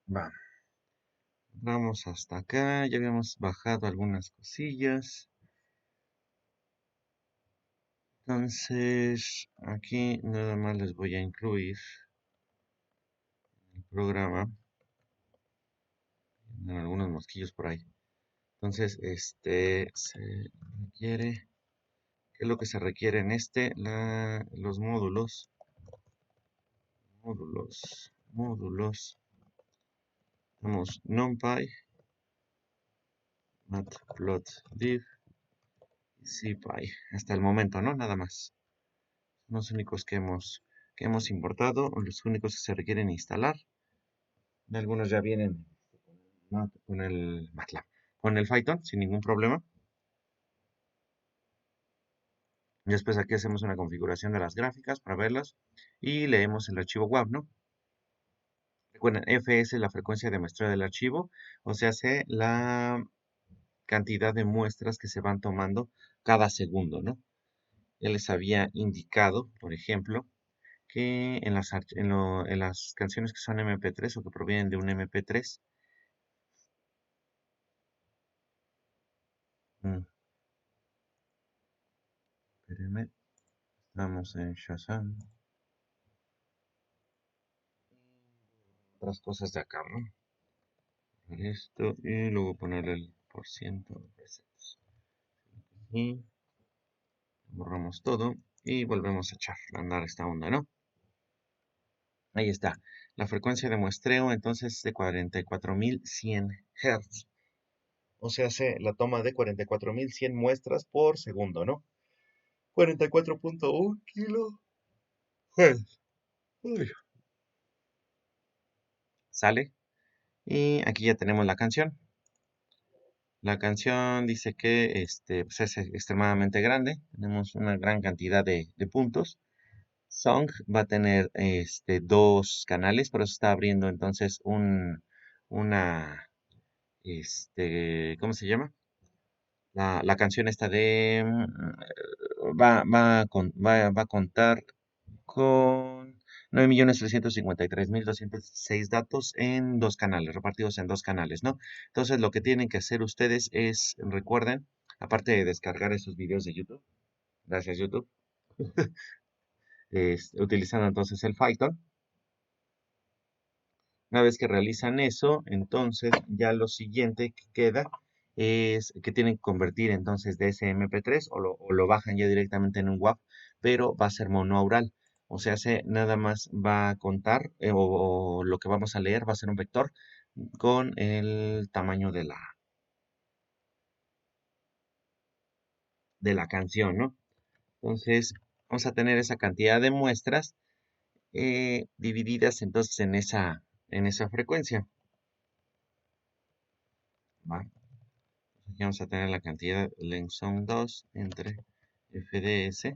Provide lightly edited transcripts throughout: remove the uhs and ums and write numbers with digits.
Va, vamos hasta acá, ya habíamos bajado algunas cosillas. Entonces, aquí nada más les voy a incluir el programa en algunos mosquillos por ahí. Entonces, se requiere, ¿qué es lo que se requiere en los módulos, tenemos NumPy, Matplotlib y CPy, hasta el momento, ¿no? Nada más. Los únicos que hemos importado, o los únicos que se requieren instalar. Algunos ya vienen con el MATLAB, con el Python, sin ningún problema. Y después aquí hacemos una configuración de las gráficas para verlas y leemos el archivo WAV, ¿no? Recuerden, F es la frecuencia de muestreo del archivo, o sea, hace la cantidad de muestras que se van tomando cada segundo, ¿no? Ya les había indicado, por ejemplo, que en las canciones que son MP3 o que provienen de un MP3, espérenme, estamos en Shazam, otras cosas de acá, ¿no? Poner esto y luego poner el por ciento de presets. Y borramos todo y volvemos a echar a andar esta onda, ¿no? Ahí está. La frecuencia de muestreo entonces es de 44.100 Hz. O sea, hace la toma de 44.100 muestras por segundo, ¿no? 44.1 kilohertz. Uy. Sale. Y aquí ya tenemos la canción. La canción dice que pues es extremadamente grande. Tenemos una gran cantidad de puntos. Song va a tener dos canales, por eso está abriendo entonces una, ¿cómo se llama? La canción esta de, va a contar con 9.353.206 datos en dos canales, repartidos en dos canales, ¿no? Entonces lo que tienen que hacer ustedes es, recuerden, aparte de descargar esos videos de YouTube, gracias YouTube, utilizando entonces el Python. Una vez que realizan eso, entonces ya lo siguiente que queda es que tienen que convertir entonces de ese MP3 o lo bajan ya directamente en un WAV, pero va a ser monoaural. O sea, nada más va a contar, o lo que vamos a leer va a ser un vector con el tamaño de la canción, ¿no? Entonces, vamos a tener esa cantidad de muestras divididas entonces en esa frecuencia. ¿Va? Aquí vamos a tener la cantidad length son 2 entre FDS.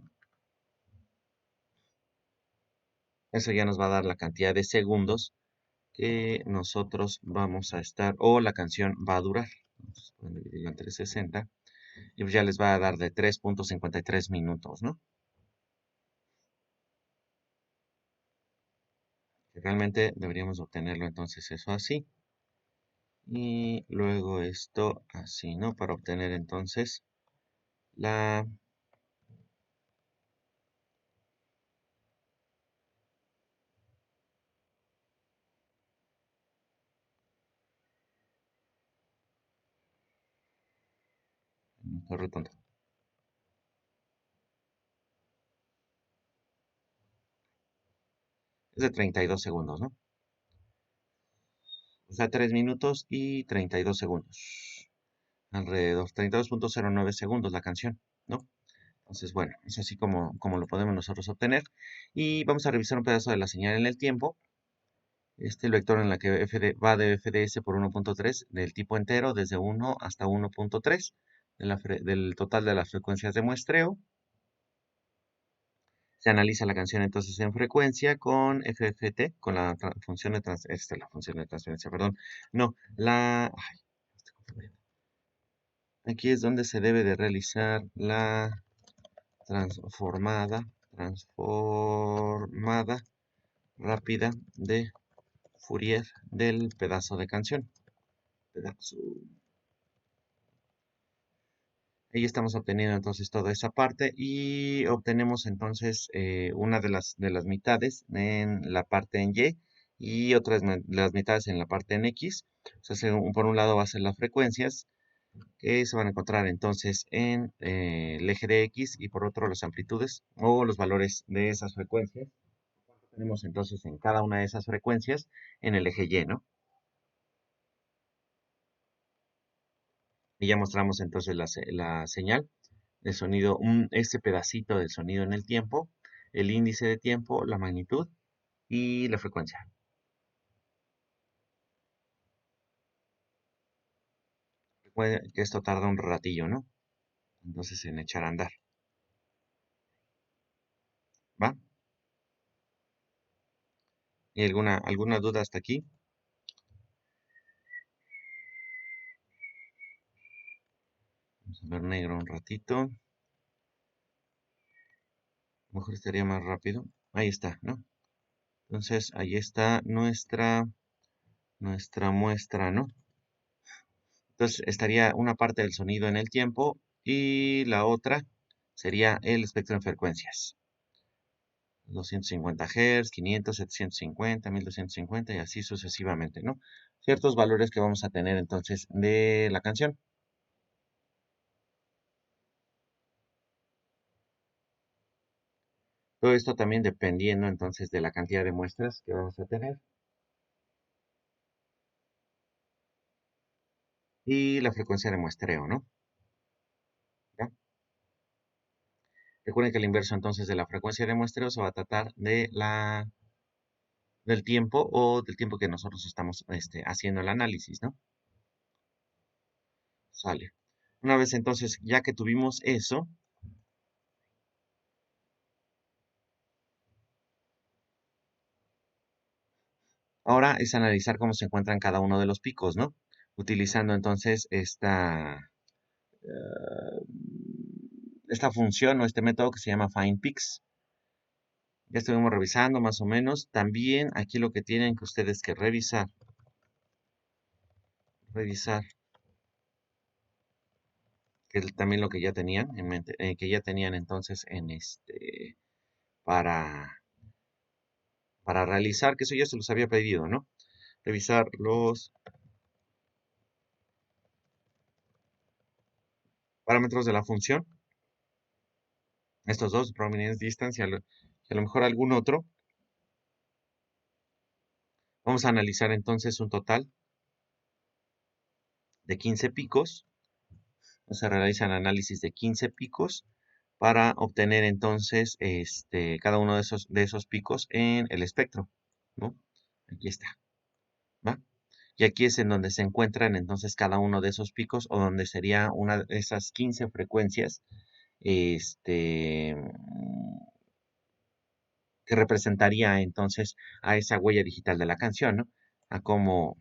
Eso ya nos va a dar la cantidad de segundos que nosotros vamos a estar, o la canción va a durar. Entonces, pueden dividirlo entre 60. Y pues ya les va a dar de 3.53 minutos, ¿no? Que realmente deberíamos obtenerlo entonces eso así. Y luego esto así, ¿no? Para obtener entonces la... Estoy retonto. Es de 32 segundos, ¿no? O sea, 3 minutos y 32 segundos. Alrededor, 32.09 segundos la canción, ¿no? Entonces, bueno, es así como lo podemos nosotros obtener. Y vamos a revisar un pedazo de la señal en el tiempo. El vector en la que va de FDS por 1.3 del tipo entero desde 1 hasta 1.3 del total de las frecuencias de muestreo. Se analiza la canción entonces en frecuencia con FFT, con la función de la función de transferencia, perdón. No, ay, estoy confundiendo. Aquí es donde se debe de realizar la transformada rápida de Fourier del pedazo de canción. Pedazo. Ahí estamos obteniendo entonces toda esa parte y obtenemos entonces una de las mitades en la parte en Y otras de las mitades en la parte en X. O sea, por un lado va a ser las frecuencias que se van a encontrar entonces en el eje de X y por otro las amplitudes o los valores de esas frecuencias. Tenemos entonces en cada una de esas frecuencias en el eje Y, ¿no? Y ya mostramos entonces la señal de sonido, este pedacito del sonido en el tiempo, el índice de tiempo, la magnitud y la frecuencia. Recuerden que esto tarda un ratillo, ¿no? Entonces en echar a andar. ¿Va? ¿Y alguna duda hasta aquí? Vamos a ver negro un ratito. A lo mejor estaría más rápido. Ahí está, ¿no? Entonces ahí está nuestra muestra, ¿no? Entonces estaría una parte del sonido en el tiempo y la otra sería el espectro en frecuencias. 250 Hz, 500, 750, 1250 y así sucesivamente, ¿no? Ciertos valores que vamos a tener entonces de la canción. Todo esto también dependiendo entonces de la cantidad de muestras que vamos a tener y la frecuencia de muestreo, ¿no? ¿Ya? Recuerden que el inverso entonces de la frecuencia de muestreo se va a tratar del tiempo o del tiempo que nosotros estamos haciendo el análisis, ¿no? Sale. Una vez entonces, ya que tuvimos eso, ahora es analizar cómo se encuentran cada uno de los picos, ¿no? Utilizando entonces esta función o este método que se llama Find Peaks. Ya estuvimos revisando más o menos. También aquí lo que tienen que ustedes que revisar, que es también lo que ya tenían en mente, que ya tenían entonces para, para realizar, que eso ya se los había pedido, ¿no? Revisar los parámetros de la función, estos dos, prominence, distance y a lo mejor algún otro. Vamos a analizar entonces un total de 15 picos. Se realizan análisis de 15 picos para obtener entonces cada uno de esos picos en el espectro, ¿no? Aquí está, ¿va? Y aquí es en donde se encuentran entonces cada uno de esos picos o donde sería una de esas 15 frecuencias que representaría entonces a esa huella digital de la canción, ¿no? A cómo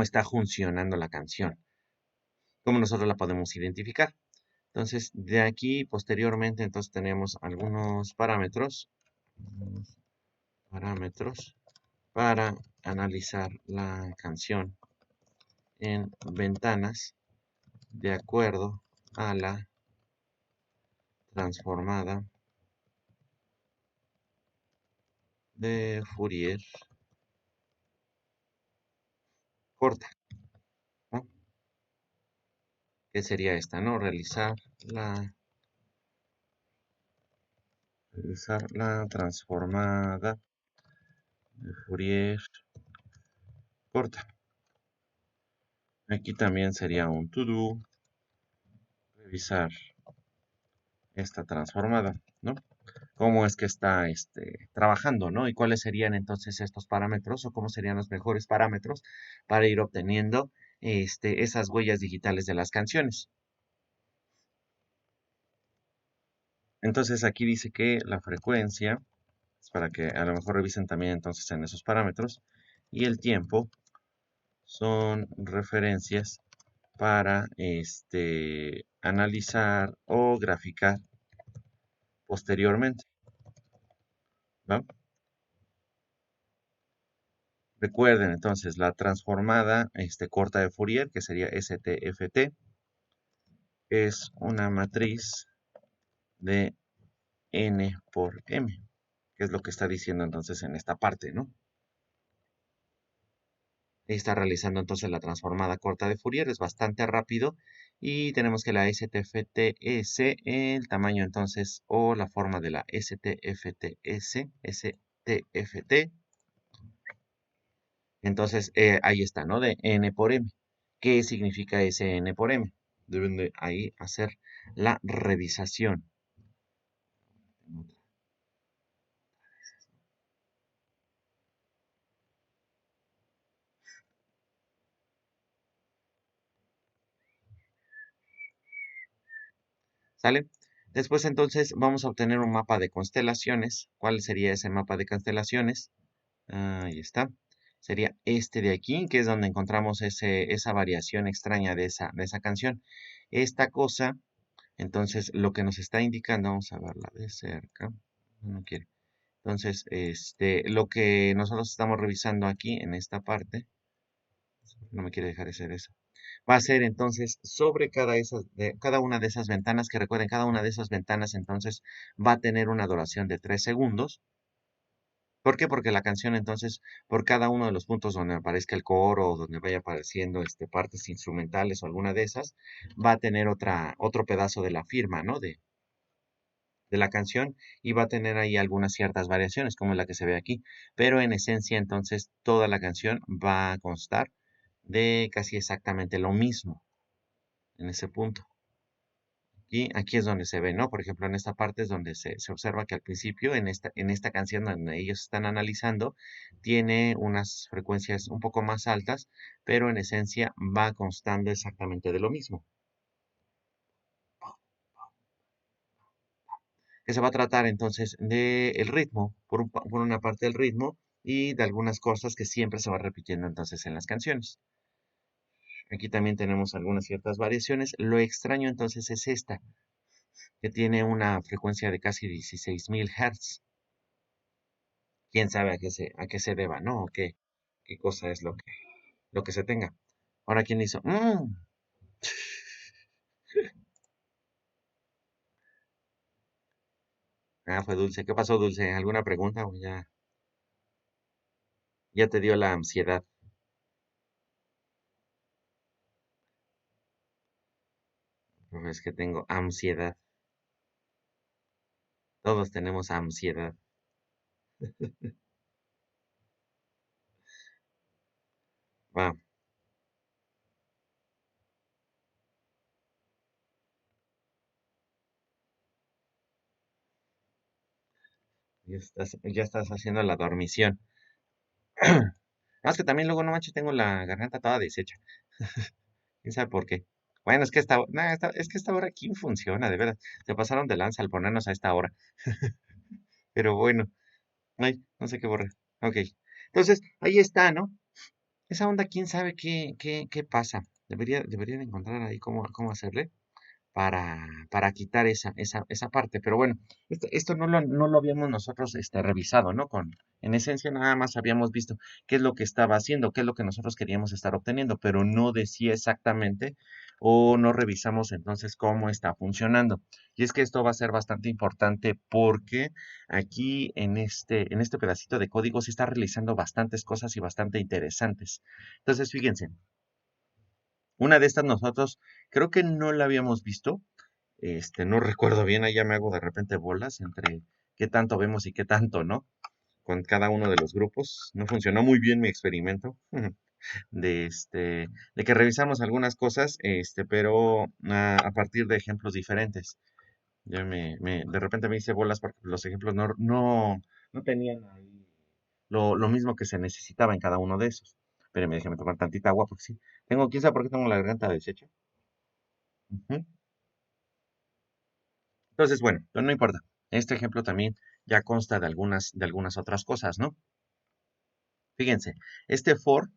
está funcionando la canción, cómo nosotros la podemos identificar. Entonces, de aquí, posteriormente, entonces tenemos algunos parámetros para analizar la canción en ventanas de acuerdo a la transformada de Fourier corta, ¿no? Que sería esta, ¿no? Realizar la transformada de Fourier corta. Aquí también sería un to do, revisar esta transformada, ¿no? Cómo es que está trabajando, ¿no? Y cuáles serían entonces estos parámetros o cómo serían los mejores parámetros para ir obteniendo esas huellas digitales de las canciones. Entonces aquí dice que la frecuencia, es para que a lo mejor revisen también entonces en esos parámetros, y el tiempo son referencias para analizar o graficar posteriormente, ¿va? Recuerden entonces la transformada corta de Fourier, que sería STFT, es una matriz de n por m, que es lo que está diciendo entonces en esta parte, ¿no? Está realizando entonces la transformada corta de Fourier, es bastante rápido y tenemos que la STFTS, el tamaño entonces o la forma de la STFTS, STFT, entonces ahí está, ¿no? De n por m. ¿Qué significa ese n por m? Deben de ahí hacer la revisación. ¿Sale? Después entonces vamos a obtener un mapa de constelaciones. ¿Cuál sería ese mapa de constelaciones? Ahí está. Sería este de aquí, que es donde encontramos esa variación extraña de esa canción. Esta cosa, entonces, lo que nos está indicando, vamos a verla de cerca. No quiere. Entonces, lo que nosotros estamos revisando aquí en esta parte, no me quiere dejar hacer eso, va a ser entonces sobre cada una de esas ventanas, que recuerden, cada una de esas ventanas entonces va a tener una duración de 3 segundos. ¿Por qué? Porque la canción entonces, por cada uno de los puntos donde aparezca el coro o donde vaya apareciendo partes instrumentales o alguna de esas, va a tener otro pedazo de la firma, ¿no? De la canción y va a tener ahí algunas ciertas variaciones, como la que se ve aquí. Pero en esencia, entonces, toda la canción va a constar de casi exactamente lo mismo en ese punto. Y aquí es donde se ve, ¿no? Por ejemplo, en esta parte es donde se observa que al principio, en esta canción donde ellos están analizando, tiene unas frecuencias un poco más altas, pero en esencia va constando exactamente de lo mismo. Que se va a tratar entonces del ritmo, por una parte del ritmo y de algunas cosas que siempre se va repitiendo entonces en las canciones. Aquí también tenemos algunas ciertas variaciones. Lo extraño entonces es esta, que tiene una frecuencia de casi 16.000 Hz. Quién sabe a qué se deba, ¿no? O qué cosa es lo que se tenga. Ahora, ¿quién hizo? Ah, fue Dulce. ¿Qué pasó, Dulce? ¿Alguna pregunta o ya te dio la ansiedad? Pues es que tengo ansiedad. Todos tenemos ansiedad. Va, ya estás haciendo la dormición. No, es que también luego no manches, tengo la garganta toda deshecha. ¿Quién sabe por qué? Bueno, es que es que esta hora aquí funciona, de verdad. Se pasaron de lanza al ponernos a esta hora. Pero bueno, ay, no sé qué borrar. Ok. Entonces, ahí está, ¿no? Esa onda, quién sabe qué pasa. Debería de encontrar ahí cómo hacerle para quitar esa parte. Pero bueno, esto no lo habíamos nosotros revisado, ¿no? En esencia nada más habíamos visto qué es lo que estaba haciendo, qué es lo que nosotros queríamos estar obteniendo, pero no decía exactamente o no revisamos entonces cómo está funcionando. Y es que esto va a ser bastante importante porque aquí en este pedacito de código se está realizando bastantes cosas y bastante interesantes. Entonces, fíjense, una de estas nosotros creo que no la habíamos visto, no recuerdo bien, ahí ya me hago de repente bolas entre qué tanto vemos y qué tanto, ¿no? Con cada uno de los grupos. No funcionó muy bien mi experimento de que revisamos algunas cosas, pero a partir de ejemplos diferentes. De repente me hice bolas porque los ejemplos no tenían ahí lo mismo que se necesitaba en cada uno de esos. Pero me déjame tomar tantita agua porque sí. Quién sabe por qué tengo la garganta deshecha. Ujú. Entonces, bueno, pero no importa. Este ejemplo también ya consta de algunas otras cosas, ¿no? Fíjense, este for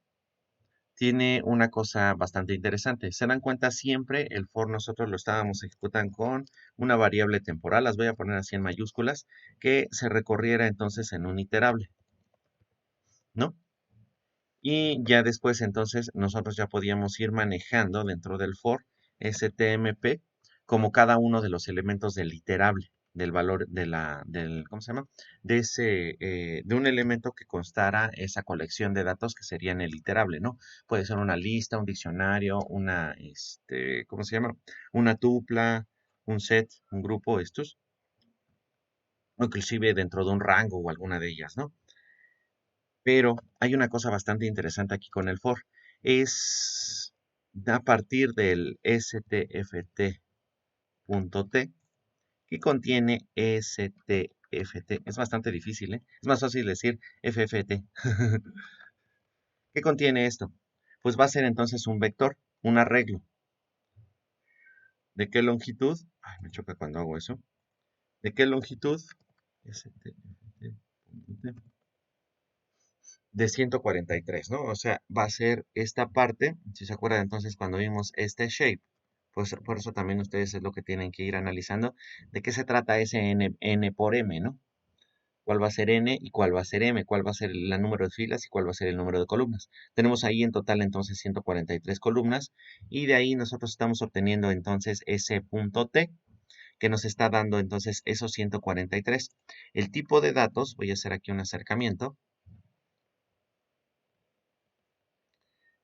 tiene una cosa bastante interesante. Se dan cuenta siempre, el for nosotros lo estábamos ejecutando con una variable temporal, las voy a poner así en mayúsculas, que se recorriera entonces en un iterable, ¿no? Y ya después entonces nosotros ya podíamos ir manejando dentro del for STMP como cada uno de los elementos del iterable, del valor ¿cómo se llama? De un elemento que constara esa colección de datos que serían el iterable, ¿no? Puede ser una lista, un diccionario, ¿cómo se llama? Una tupla, un set, un grupo, estos, o inclusive dentro de un rango o alguna de ellas, ¿no? Pero hay una cosa bastante interesante aquí con el for. Es a partir del stft.t que contiene stft. Es bastante difícil, ¿eh? Es más fácil decir fft. ¿Qué contiene esto? Pues va a ser entonces un vector, un arreglo. ¿De qué longitud? Ay, me choca cuando hago eso. ¿De qué longitud? stft.t de 143, ¿no? O sea, va a ser esta parte, si se acuerdan entonces cuando vimos este shape, pues por eso también ustedes es lo que tienen que ir analizando, de qué se trata ese n por m, ¿no? ¿Cuál va a ser n y cuál va a ser m? ¿Cuál va a ser el número de filas y cuál va a ser el número de columnas? Tenemos ahí en total entonces 143 columnas y de ahí nosotros estamos obteniendo entonces ese punto t que nos está dando entonces esos 143. El tipo de datos, voy a hacer aquí un acercamiento.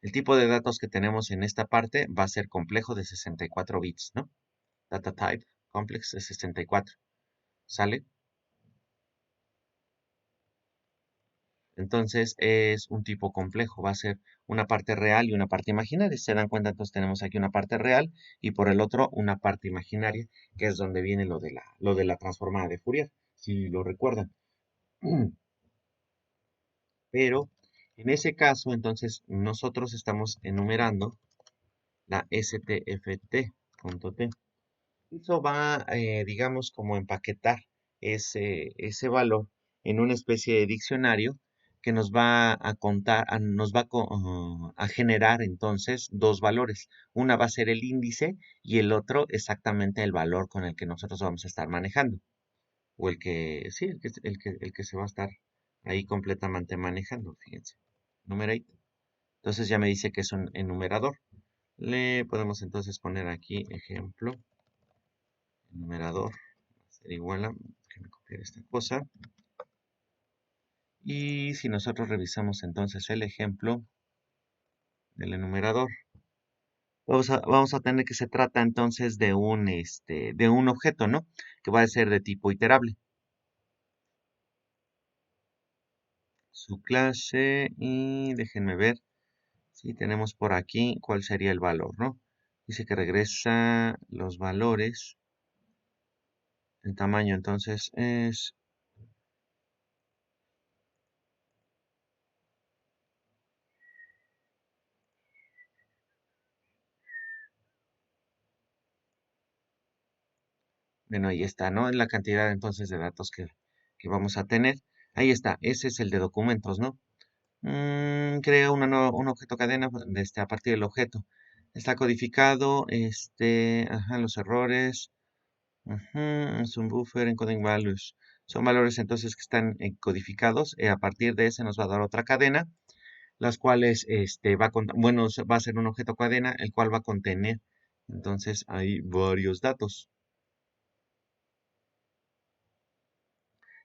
El tipo de datos que tenemos en esta parte va a ser complejo de 64 bits, ¿no? Data type complex de 64. ¿Sale? Entonces es un tipo complejo. Va a ser una parte real y una parte imaginaria. Si se dan cuenta, entonces tenemos aquí una parte real y por el otro una parte imaginaria, que es donde viene lo de la transformada de Fourier, si lo recuerdan. Pero en ese caso, entonces nosotros estamos enumerando la stft.t. Eso va, digamos, como empaquetar ese valor en una especie de diccionario que nos va a contar, nos va a generar entonces dos valores. Una va a ser el índice y el otro exactamente el valor con el que nosotros vamos a estar manejando. O el que, sí, el que se va a estar ahí completamente manejando, fíjense. Numerate. Entonces ya me dice que es un enumerador. Le podemos entonces poner aquí ejemplo numerador va a ser igual a, déjame copiar esta cosa, y si nosotros revisamos entonces el ejemplo del enumerador, vamos a tener que se trata entonces de un objeto, ¿no? Que va a ser de tipo iterable. Su clase, y déjenme ver si tenemos por aquí cuál sería el valor, ¿no? Dice que regresa los valores, el tamaño entonces es. Bueno, ahí está, ¿no? Es la cantidad entonces de datos que vamos a tener. Ahí está, ese es el de documentos, ¿no? Crea un objeto cadena a partir del objeto. Está codificado, ajá, los errores, es un buffer, encoding values. Son valores entonces que están codificados. A partir de ese nos va a dar otra cadena, las cuales, bueno, va a ser un objeto cadena, el cual va a contener, entonces, hay varios datos.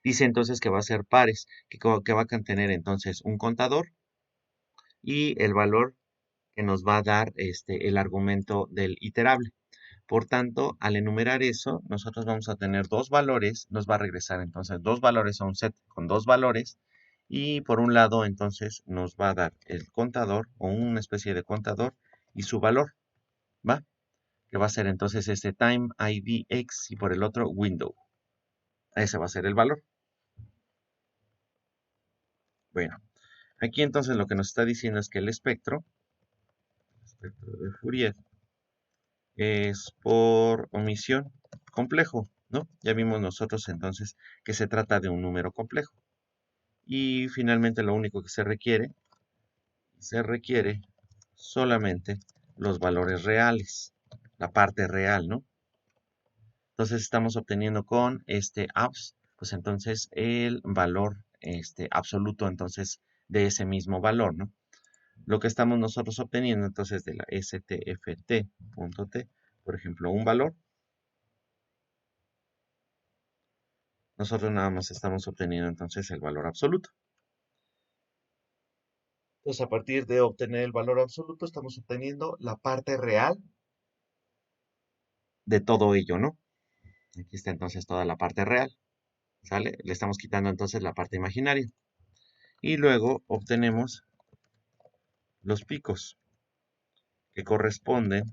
Dice entonces que va a ser pares, que va a contener entonces un contador y el valor que nos va a dar el argumento del iterable. Por tanto, al enumerar eso, nosotros vamos a tener dos valores, nos va a regresar entonces dos valores a un set con dos valores y por un lado entonces nos va a dar el contador o una especie de contador y su valor, ¿va? Que va a ser entonces este time id x y por el otro window. Ese va a ser el valor. Bueno, aquí entonces lo que nos está diciendo es que el espectro de Fourier es por omisión complejo, ¿no? Ya vimos nosotros entonces que se trata de un número complejo. Y finalmente lo único que se requiere solamente los valores reales, la parte real, ¿no? Entonces estamos obteniendo con este abs, pues entonces el valor absoluto entonces de ese mismo valor, ¿no? lo que estamos nosotros obteniendo entonces de la stft.t, por ejemplo, un valor, nosotros nada más estamos obteniendo entonces el valor absoluto. Entonces, a partir de obtener el valor absoluto, estamos obteniendo la parte real de todo ello, ¿no? Aquí está entonces toda la parte real, ¿sale? Le estamos quitando entonces la parte imaginaria. Y luego obtenemos los picos, que corresponden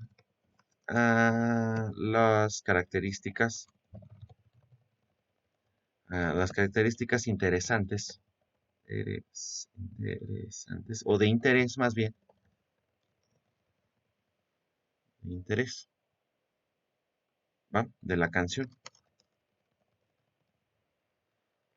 a las características interesantes, interesantes, o de interés más bien, de interés, ¿va? De la canción.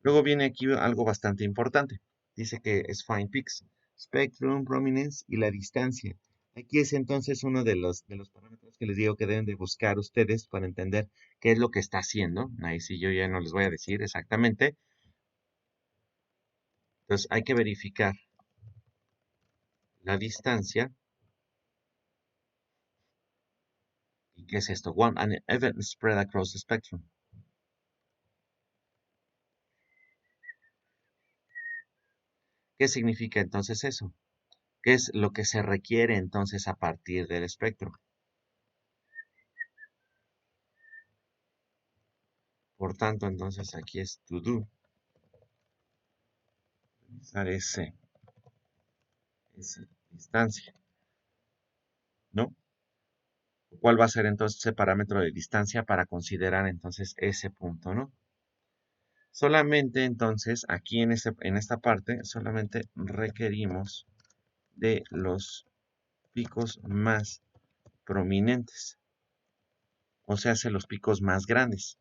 Luego viene aquí algo bastante importante. Dice que es Find Peaks, Spectrum, Prominence y la distancia. Aquí es entonces uno de los parámetros que les digo que deben de buscar ustedes para entender qué es lo que está haciendo. Ahí sí yo ya no les voy a decir exactamente. Entonces hay que verificar la distancia. ¿Y qué es esto? One, an event spread across the spectrum. ¿Qué significa entonces eso? ¿Qué es lo que se requiere entonces a partir del espectro? Por tanto, entonces aquí es to do. Utilizar esa distancia, ¿no? ¿Cuál va a ser entonces ese parámetro de distancia para considerar entonces ese punto, ¿no? Solamente entonces aquí en esta parte solamente requerimos de los picos más prominentes, o sea, los picos más grandes,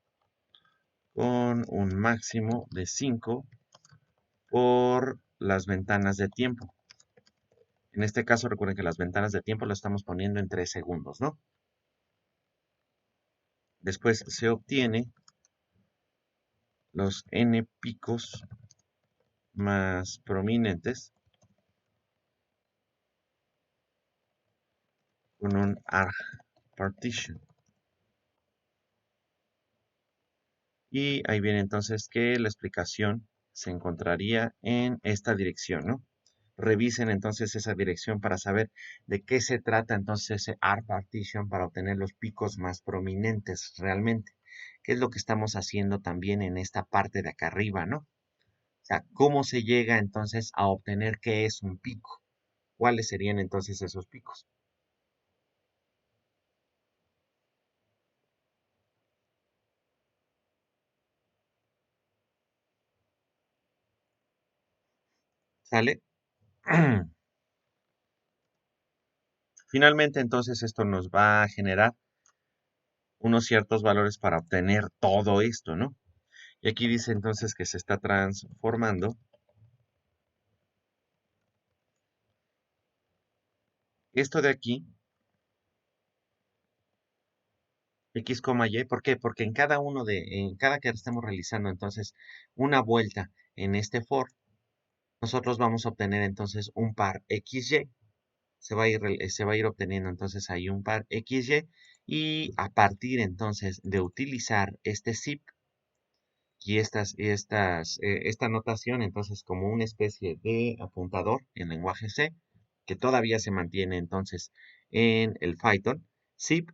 con un máximo de 5 por las ventanas de tiempo. En este caso recuerden que las ventanas de tiempo lo estamos poniendo en 3 segundos, ¿no? Después se obtiene los n picos más prominentes con un arg partition. Y ahí viene entonces que la explicación se encontraría en esta dirección, ¿no? Revisen entonces esa dirección para saber de qué se trata entonces ese arg partition para obtener los picos más prominentes realmente. ¿Qué es lo que estamos haciendo también en esta parte de acá arriba, ¿no? O sea, ¿cómo se llega entonces a obtener qué es un pico? ¿Cuáles serían entonces esos picos? ¿Sale? Finalmente, entonces, esto nos va a generar unos ciertos valores para obtener todo esto, ¿no? Y aquí dice entonces que se está transformando esto de aquí, x, y. ¿Por qué? Porque en cada que estemos realizando entonces una vuelta en este for, nosotros vamos a obtener entonces un par xy. Se va a ir obteniendo entonces ahí un par xy. Y a partir entonces de utilizar este zip, y esta notación entonces como una especie de apuntador en lenguaje C, que todavía se mantiene entonces en el Python, zip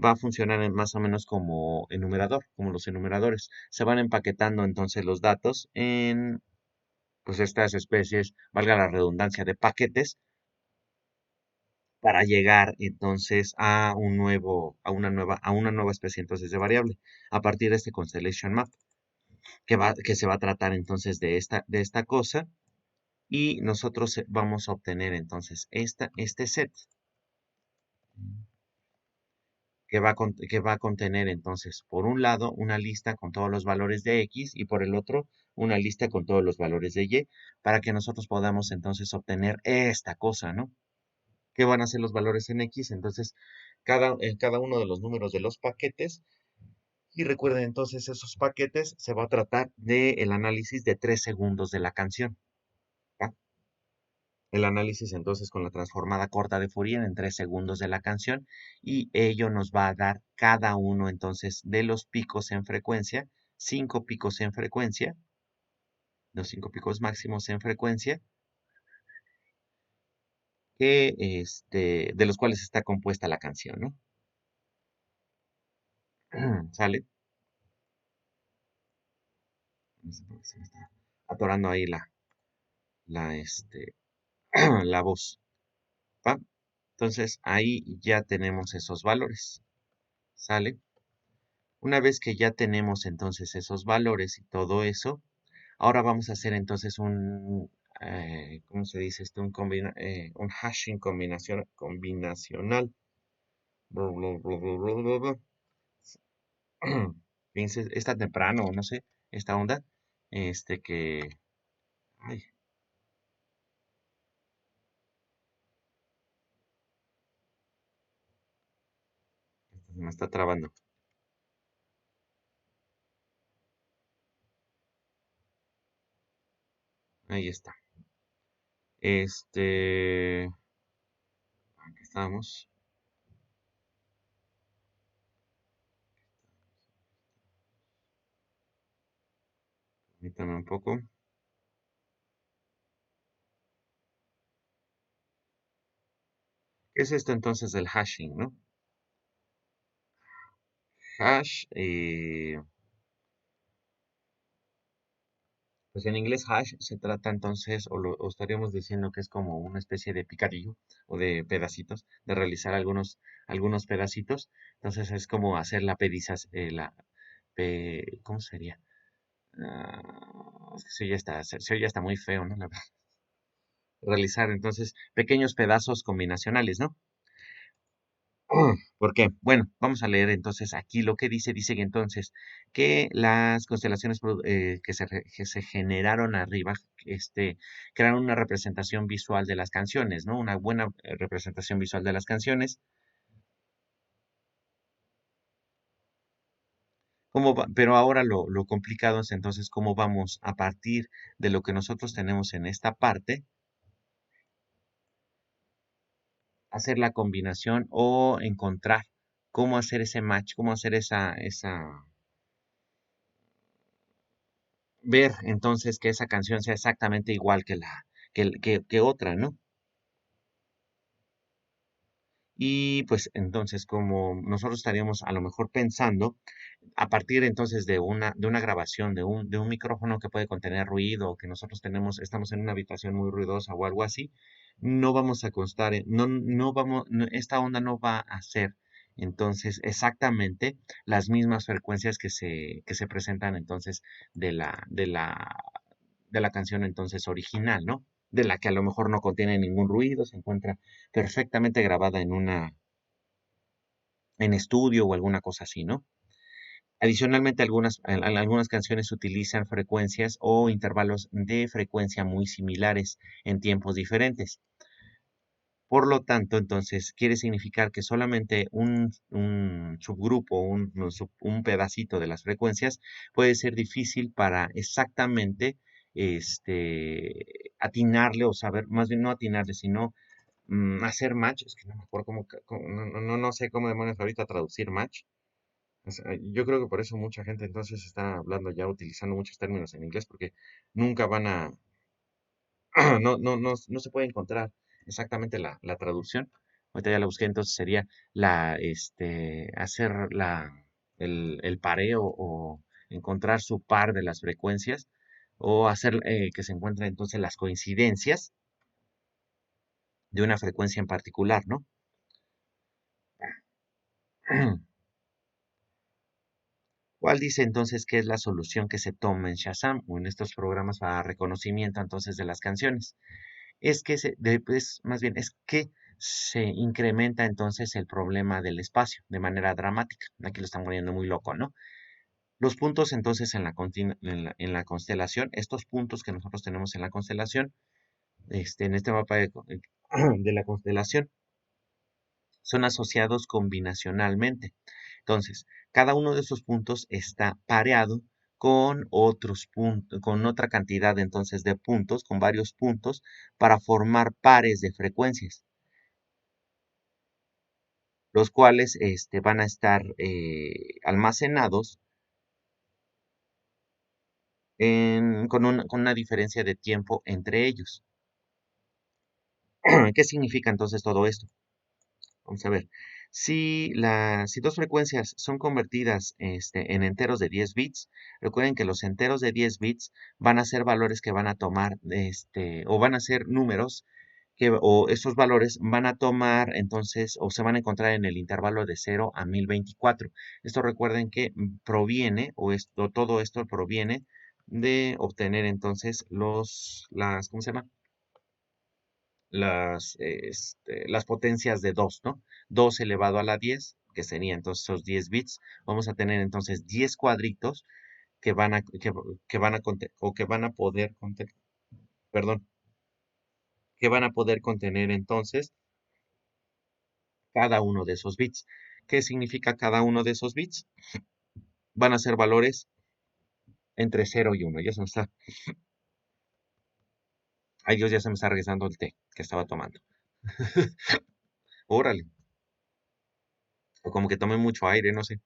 va a funcionar más o menos como enumerador, como los enumeradores. Se van empaquetando entonces los datos en pues estas especies, valga la redundancia, de paquetes para llegar entonces a una nueva especie entonces de variable a partir de este constellation map que se va a tratar entonces de esta cosa y nosotros vamos a obtener entonces este set que va a contener entonces por un lado una lista con todos los valores de X y por el otro una lista con todos los valores de Y para que nosotros podamos entonces obtener esta cosa, ¿no? ¿Qué van a ser los valores en X? Entonces, en cada uno de los números de los paquetes. Y recuerden entonces, esos paquetes se va a tratar del análisis de 3 segundos de la canción. ¿Va? el análisis entonces con la transformada corta de Fourier en 3 segundos de la canción y ello nos va a dar cada uno entonces de los picos en frecuencia, 5 picos en frecuencia, los 5 picos máximos en frecuencia, de los cuales está compuesta la canción, ¿no? ¿Sale? No sé por qué se me está atorando ahí la, este, la voz, ¿va? Entonces ahí ya tenemos esos valores, ¿sale? Una vez que ya tenemos entonces esos valores y todo eso, ahora vamos a hacer entonces ¿cómo se dice esto? Un hashing combinacional. Fíjense, está temprano, no sé, esta onda, que, ay, me está trabando. Ahí está. Aquí estamos. Permítame un poco. ¿Qué es esto entonces del hashing, no? Hash, pues en inglés hash se trata entonces, o estaríamos diciendo que es como una especie de picadillo o de pedacitos, de realizar algunos pedacitos. Entonces es como hacer la pedizas, ¿cómo sería? Es que se oye hasta muy feo, ¿no? Realizar entonces pequeños pedazos combinacionales, ¿no? ¿Por qué? Bueno, vamos a leer entonces aquí lo que dice. Dice que entonces que las constelaciones que se generaron arriba, crearon una representación visual de las canciones, ¿no? Una buena representación visual de las canciones. Pero ahora lo complicado es entonces cómo vamos a partir de lo que nosotros tenemos en esta parte, hacer la combinación o encontrar cómo hacer ese match, cómo hacer ver entonces que esa canción sea exactamente igual que otra, ¿no? Y pues entonces como nosotros estaríamos a lo mejor pensando a partir entonces de una grabación de un micrófono que puede contener ruido, que nosotros estamos en una habitación muy ruidosa o algo así, no vamos a constar, no vamos, esta onda no va a ser entonces exactamente las mismas frecuencias que se presentan entonces de la, de la, de la canción entonces original, ¿no? De la que a lo mejor no contiene ningún ruido, se encuentra perfectamente grabada en estudio o alguna cosa así, ¿no? Adicionalmente, algunas canciones utilizan frecuencias o intervalos de frecuencia muy similares en tiempos diferentes. Por lo tanto, entonces, quiere significar que solamente un subgrupo, un pedacito de las frecuencias puede ser difícil para exactamente atinarle o saber, más bien no atinarle, sino hacer match. Es que no me acuerdo no sé cómo demonios ahorita traducir match. O sea, yo creo que por eso mucha gente entonces está hablando ya utilizando muchos términos en inglés porque nunca van a, no se puede encontrar exactamente la traducción. Ahorita ya la busqué, entonces sería hacer el pareo o encontrar su par de las frecuencias o hacer que se encuentren entonces las coincidencias de una frecuencia en particular, ¿no? ¿Cuál dice entonces que es la solución que se toma en Shazam o en estos programas para reconocimiento entonces de las canciones? Es que más bien es que se incrementa entonces el problema del espacio de manera dramática. Aquí lo están poniendo muy loco, ¿no? Los puntos entonces en la constelación, estos puntos que nosotros tenemos en la constelación, en este mapa de la constelación, son asociados combinacionalmente. Entonces, cada uno de esos puntos está pareado con otros puntos, con otra cantidad entonces de puntos, con varios puntos, para formar pares de frecuencias, los cuales van a estar almacenados con una diferencia de tiempo entre ellos. ¿Qué significa entonces todo esto? Vamos a ver. Si dos frecuencias son convertidas en enteros de 10 bits, recuerden que los enteros de 10 bits van a ser valores que van a tomar, o van a ser números o estos valores van a tomar entonces, o se van a encontrar en el intervalo de 0 a 1024. Esto recuerden que proviene, todo esto proviene de obtener entonces ¿cómo se llama? Las potencias de 2, ¿no? 2 elevado a la 10, que sería entonces esos 10 bits. Vamos a tener entonces 10 cuadritos que van a o que van a poder contener, perdón, que van a poder contener entonces cada uno de esos bits. ¿Qué significa cada uno de esos bits? Van a ser valores entre 0 y 1. Ay Dios, ya se me está regresando el té que estaba tomando. Órale, o como que tomé mucho aire, no sé.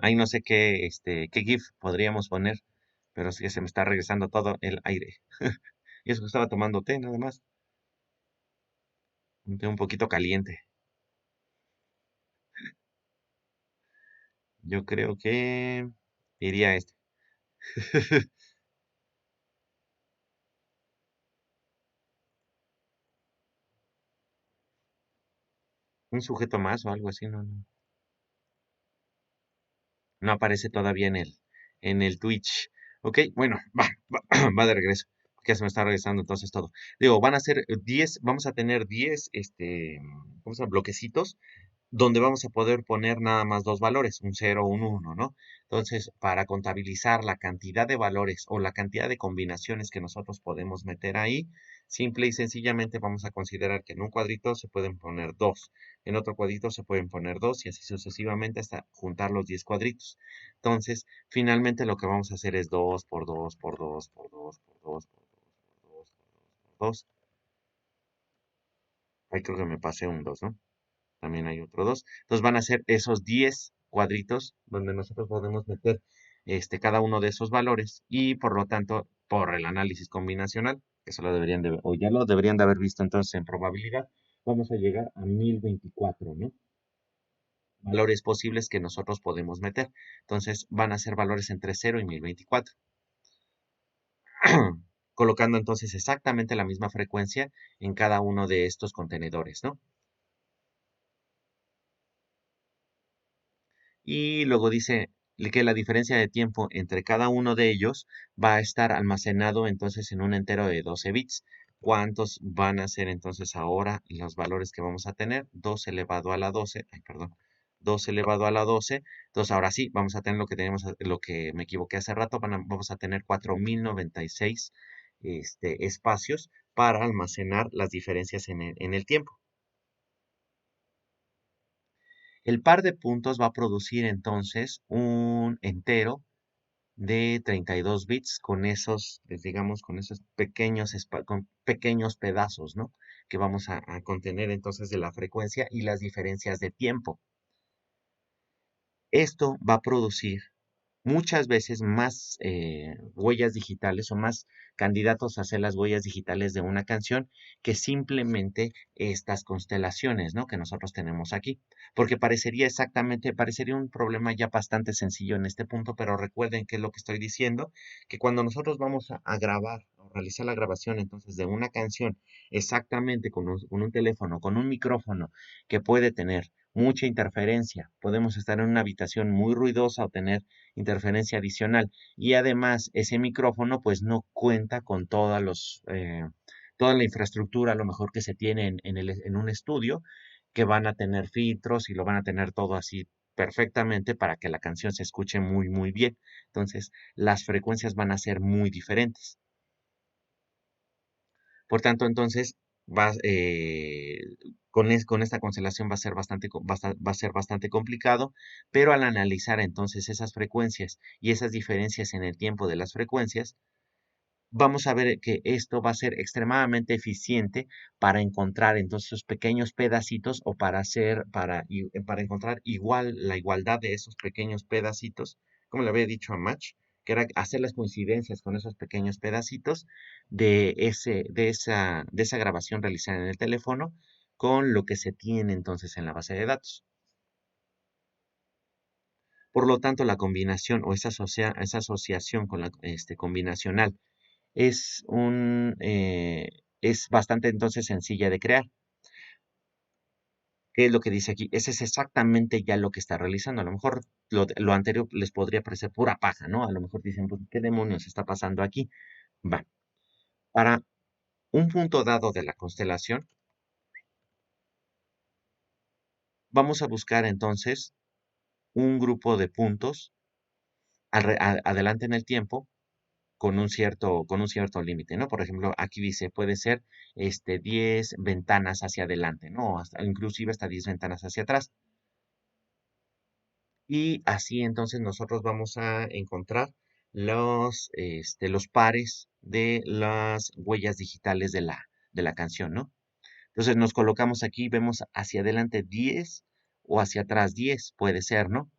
Ahí no sé qué GIF podríamos poner, pero sí que se me está regresando todo el aire. Y eso que estaba tomando té, nada más. Un té un poquito caliente. Yo creo que diría este. Un sujeto más o algo así, no aparece todavía en el Twitch. Ok, bueno, va de regreso. Que ya se me está regresando entonces todo. Digo, van a ser 10, vamos a tener 10, ¿cómo se llama? Bloquecitos donde vamos a poder poner nada más dos valores, un 0 o un 1, ¿no? Entonces, para contabilizar la cantidad de valores o la cantidad de combinaciones que nosotros podemos meter ahí, simple y sencillamente vamos a considerar que en un cuadrito se pueden poner dos, en otro cuadrito se pueden poner dos y así sucesivamente hasta juntar los 10 cuadritos. Entonces, finalmente lo que vamos a hacer es 2 por 2 por 2 por 2 por 2 por 2 por 2 por 2. Ahí creo que me pasé un 2, ¿no? También hay otro 2. Entonces van a ser esos 10 cuadritos donde nosotros podemos meter cada uno de esos valores y por lo tanto, por el análisis combinacional, que eso lo deberían de, o ya lo deberían de haber visto entonces en probabilidad, vamos a llegar a 1024, ¿no? Valores posibles que nosotros podemos meter. Entonces van a ser valores entre 0 y 1024. Colocando entonces exactamente la misma frecuencia en cada uno de estos contenedores, ¿no? Y luego dice que la diferencia de tiempo entre cada uno de ellos va a estar almacenado entonces en un entero de 12 bits. ¿Cuántos van a ser entonces ahora los valores que vamos a tener? 2 elevado a la 12, ay, perdón, 2 elevado a la 12. Entonces ahora sí, vamos a tener lo que tenemos, lo que me equivoqué hace rato, vamos a tener 4096 espacios para almacenar las diferencias en el tiempo. El par de puntos va a producir entonces un entero de 32 bits con esos, digamos, con esos con pequeños pedazos, ¿no? Que vamos a contener entonces de la frecuencia y las diferencias de tiempo. Esto va a producir muchas veces más huellas digitales o más candidatos a hacer las huellas digitales de una canción que simplemente estas constelaciones, ¿no? Que nosotros tenemos aquí. Porque parecería un problema ya bastante sencillo en este punto, pero recuerden que es lo que estoy diciendo, que cuando nosotros vamos a grabar o realizar la grabación entonces de una canción exactamente con un teléfono, con un micrófono que puede tener mucha interferencia, podemos estar en una habitación muy ruidosa o tener interferencia adicional. Y además, ese micrófono pues no cuenta con toda la infraestructura a lo mejor que se tiene en un estudio, que van a tener filtros y lo van a tener todo así perfectamente para que la canción se escuche muy, muy bien. Entonces, las frecuencias van a ser muy diferentes. Por tanto, entonces, va, con esta constelación va a ser va a ser bastante complicado, pero al analizar entonces esas frecuencias y esas diferencias en el tiempo de las frecuencias, vamos a ver que esto va a ser extremadamente eficiente para encontrar entonces esos pequeños pedacitos o para encontrar la igualdad de esos pequeños pedacitos, como le había dicho a Match, que era hacer las coincidencias con esos pequeños pedacitos de esa grabación realizada en el teléfono con lo que se tiene entonces en la base de datos. Por lo tanto, la combinación o esa asociación con combinacional es bastante entonces sencilla de crear. ¿Qué es lo que dice aquí? Ese es exactamente ya lo que está realizando. A lo mejor lo anterior les podría parecer pura paja, ¿no? A lo mejor dicen, pues, ¿qué demonios está pasando aquí? Va. Para un punto dado de la constelación, vamos a buscar entonces un grupo de puntos adelante en el tiempo con un cierto límite, ¿no? Por ejemplo, aquí dice, puede ser 10 ventanas hacia adelante, ¿no? Inclusive hasta 10 ventanas hacia atrás. Y así entonces nosotros vamos a encontrar los pares de las huellas digitales de la canción, ¿no? Entonces nos colocamos aquí, vemos hacia adelante 10 o hacia atrás 10, puede ser, ¿no?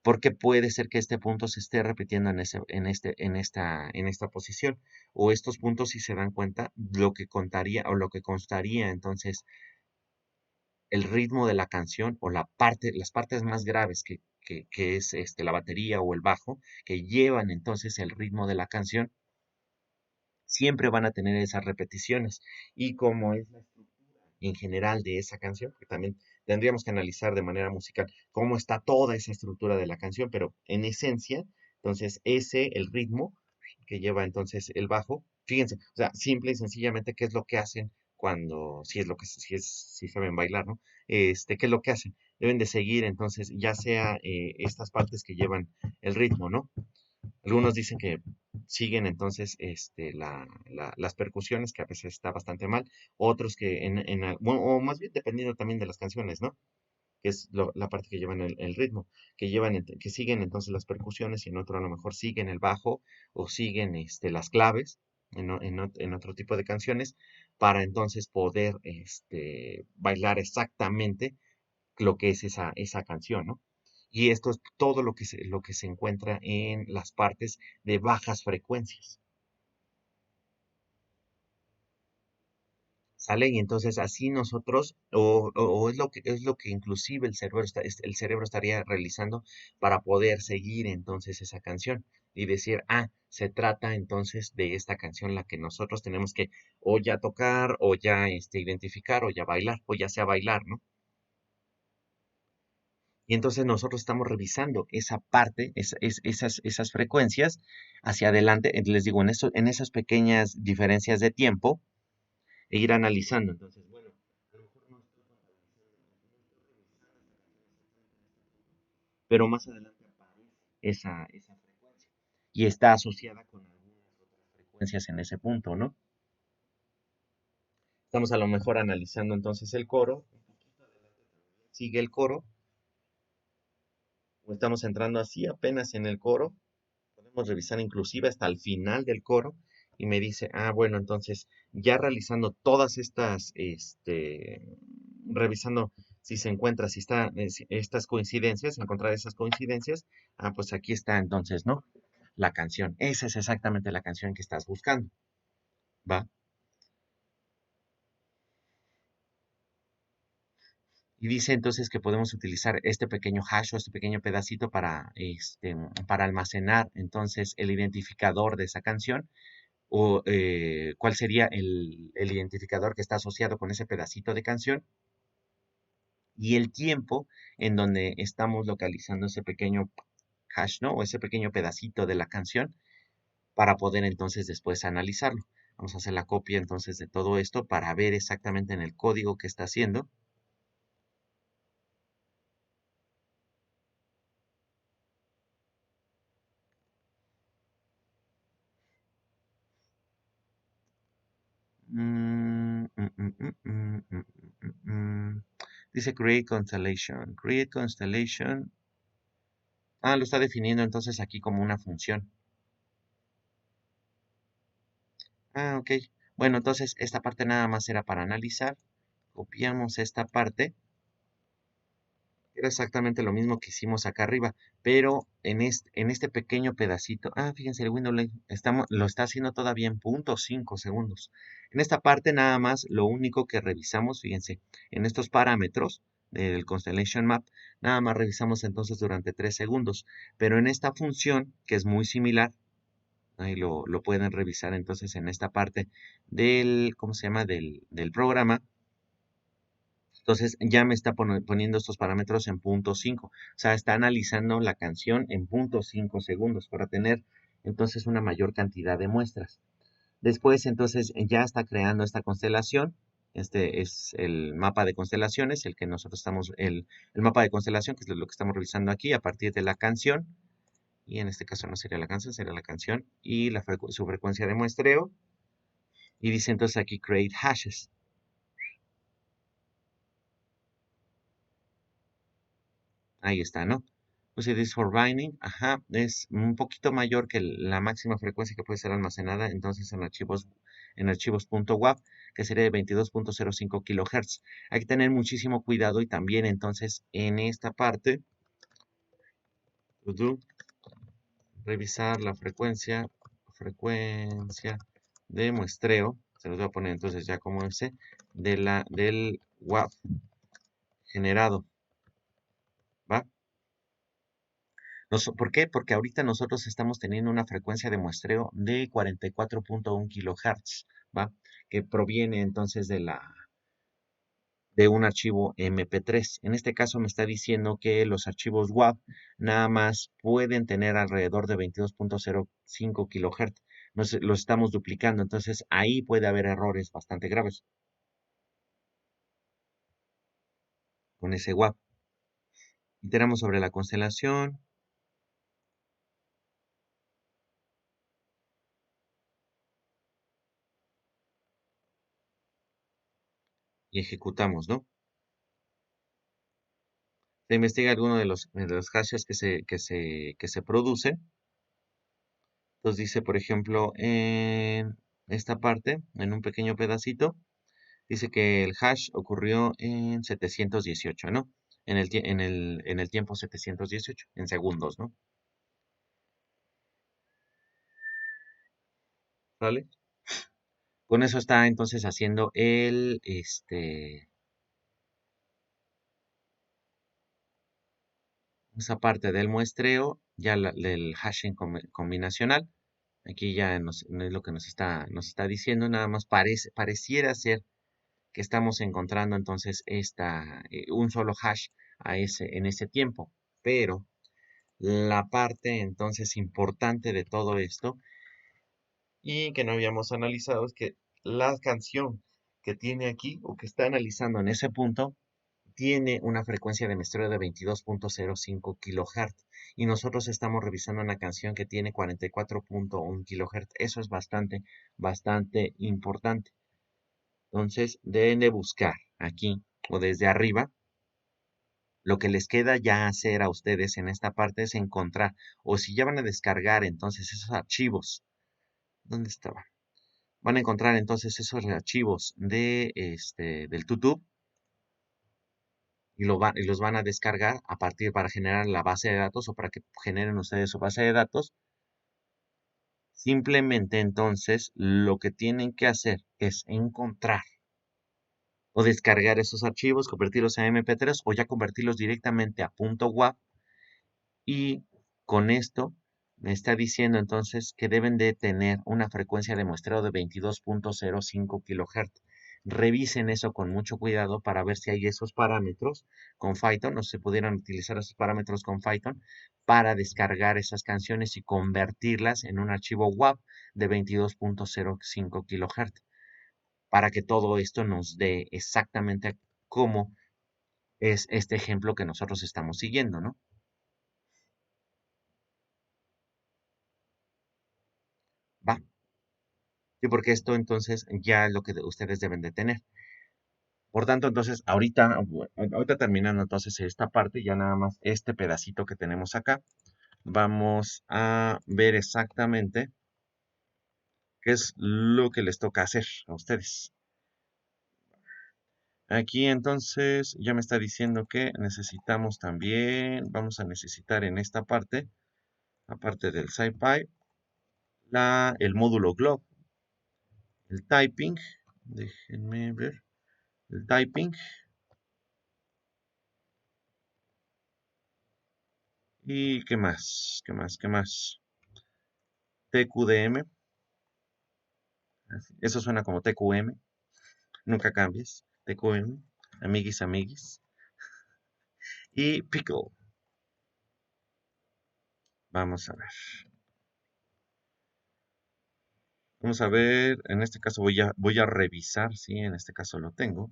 Porque puede ser que este punto se esté repitiendo en esta posición. O estos puntos, si se dan cuenta, lo que contaría o lo que constaría entonces el ritmo de la canción o las partes más graves que es la batería o el bajo, que llevan entonces el ritmo de la canción, siempre van a tener esas repeticiones. Y como es la estructura en general de esa canción, porque también tendríamos que analizar de manera musical cómo está toda esa estructura de la canción, pero en esencia, entonces el ritmo que lleva entonces el bajo, fíjense, o sea, simple y sencillamente, ¿qué es lo que hacen cuando, si saben bailar, ¿no? ¿Qué es lo que hacen? Deben de seguir entonces, ya sea estas partes que llevan el ritmo, ¿no? Algunos dicen que siguen entonces las percusiones, que a veces está bastante mal. Otros que bueno, o más bien dependiendo también de las canciones, ¿no? Que es la parte que llevan el ritmo, que siguen entonces las percusiones y en otro a lo mejor siguen el bajo o siguen las claves en otro tipo de canciones para entonces poder bailar exactamente lo que es esa canción, ¿no? Y esto es todo lo que se encuentra en las partes de bajas frecuencias. ¿Sale? Y entonces así nosotros, o es lo que inclusive el cerebro estaría realizando para poder seguir entonces esa canción y decir, ah, se trata entonces de esta canción la que nosotros tenemos que o ya tocar, o ya identificar, o ya bailar, o ya sea bailar, ¿no? Y entonces nosotros estamos revisando esa parte, esas frecuencias hacia adelante, les digo, en esas pequeñas diferencias de tiempo, e ir analizando. Entonces, bueno, a lo mejor no estoy contabilizando, no estoy revisando esta canción pero más adelante aparece esa frecuencia y está asociada con algunas otras frecuencias en ese punto, ¿no? Estamos a lo mejor analizando entonces el coro, un poquito adelante también sigue el coro, o estamos entrando así apenas en el coro, podemos revisar inclusive hasta el final del coro y me dice, ah, bueno, entonces ya realizando todas revisando si se encuentra, si está estas coincidencias, encontrar esas coincidencias, ah, pues aquí está entonces, ¿no? La canción. Esa es exactamente la canción que estás buscando, ¿va? Y dice entonces que podemos utilizar este pequeño hash o este pequeño pedacito para almacenar entonces el identificador de esa canción o cuál sería el identificador que está asociado con ese pedacito de canción y el tiempo en donde estamos localizando ese pequeño hash, ¿no? O ese pequeño pedacito de la canción para poder entonces después analizarlo. Vamos a hacer la copia entonces de todo esto para ver exactamente en el código que está haciendo. Dice Create Constellation. Create Constellation. Ah, lo está definiendo entonces aquí como una función. Ah, ok. Bueno, entonces esta parte nada más era para analizar. Copiamos esta parte. Era exactamente lo mismo que hicimos acá arriba, pero en este pequeño pedacito. Ah, fíjense, el window length lo está haciendo todavía en 0.5 segundos. En esta parte nada más, lo único que revisamos, fíjense, en estos parámetros del Constellation Map, nada más revisamos entonces durante 3 segundos. Pero en esta función, que es muy similar, ahí lo pueden revisar entonces en esta parte del, ¿cómo se llama? Del programa. Entonces ya me está poniendo estos parámetros en 0.5. O sea, está analizando la canción en 0.5 segundos para tener entonces una mayor cantidad de muestras. Después entonces ya está creando esta constelación. Este es el mapa de constelaciones, el que nosotros estamos, el mapa de constelación, que es lo que estamos revisando aquí a partir de la canción. Y en este caso no sería la canción, sería la canción y su frecuencia de muestreo. Y dice entonces aquí create hashes. Ahí está, ¿no? Pues it is for binding, ajá, es un poquito mayor que la máxima frecuencia que puede ser almacenada entonces en archivos .wav, que sería de 22.05 kHz. Hay que tener muchísimo cuidado y también entonces en esta parte, revisar la frecuencia de muestreo, se los voy a poner entonces ya como ese, del WAV generado, ¿va? ¿Por qué? Porque ahorita nosotros estamos teniendo una frecuencia de muestreo de 44.1 kHz, ¿va? Que proviene entonces de un archivo MP3. En este caso me está diciendo que los archivos WAV nada más pueden tener alrededor de 22.05 kHz. Los estamos duplicando, entonces ahí puede haber errores bastante graves con ese WAV. Y tenemos sobre la constelación y ejecutamos, ¿no? Se investiga alguno de los hashes que se producen. Entonces dice, por ejemplo, en esta parte, en un pequeño pedacito, dice que el hash ocurrió en 718, ¿no? En el tiempo 718, en segundos, ¿no? ¿Vale? Con eso está entonces haciendo esa parte del muestreo, ya del hashing combinacional. Aquí ya no es lo que nos está diciendo, nada más pareciera ser que estamos encontrando entonces un solo hash en ese tiempo. Pero la parte entonces importante de todo esto y que no habíamos analizado es que la canción que tiene aquí o que está analizando en ese punto tiene una frecuencia de muestreo de 22.05 kHz y nosotros estamos revisando una canción que tiene 44.1 kHz. Eso es bastante, bastante importante. Entonces, deben de buscar aquí o desde arriba. Lo que les queda ya hacer a ustedes en esta parte es encontrar, o si ya van a descargar entonces esos archivos, ¿dónde estaba? Van a encontrar entonces esos archivos del YouTube y los van a descargar a partir para generar la base de datos o para que generen ustedes su base de datos. Simplemente entonces lo que tienen que hacer es encontrar o descargar esos archivos, convertirlos a MP3 o ya convertirlos directamente a .wav y con esto me está diciendo entonces que deben de tener una frecuencia de muestreo de 22.05 kHz. Revisen eso con mucho cuidado para ver si hay esos parámetros con Python, o se pudieran utilizar esos parámetros con Python para descargar esas canciones y convertirlas en un archivo WAV de 22.05 kHz, para que todo esto nos dé exactamente cómo es este ejemplo que nosotros estamos siguiendo, ¿no? Va. Sí, porque esto entonces ya es lo que ustedes deben de tener. Por tanto, entonces, ahorita terminando entonces esta parte, ya nada más este pedacito que tenemos acá, vamos a ver exactamente qué es lo que les toca hacer a ustedes. Aquí entonces ya me está diciendo que necesitamos también, vamos a necesitar en esta parte, aparte del SciPy, el módulo Glob, el typing, déjenme ver, el typing, y qué más, qué más, TQDM, eso suena como TQM, nunca cambies, TQM, amiguis, y pickle, vamos a ver. Vamos a ver, en este caso voy a revisar si en este caso lo tengo.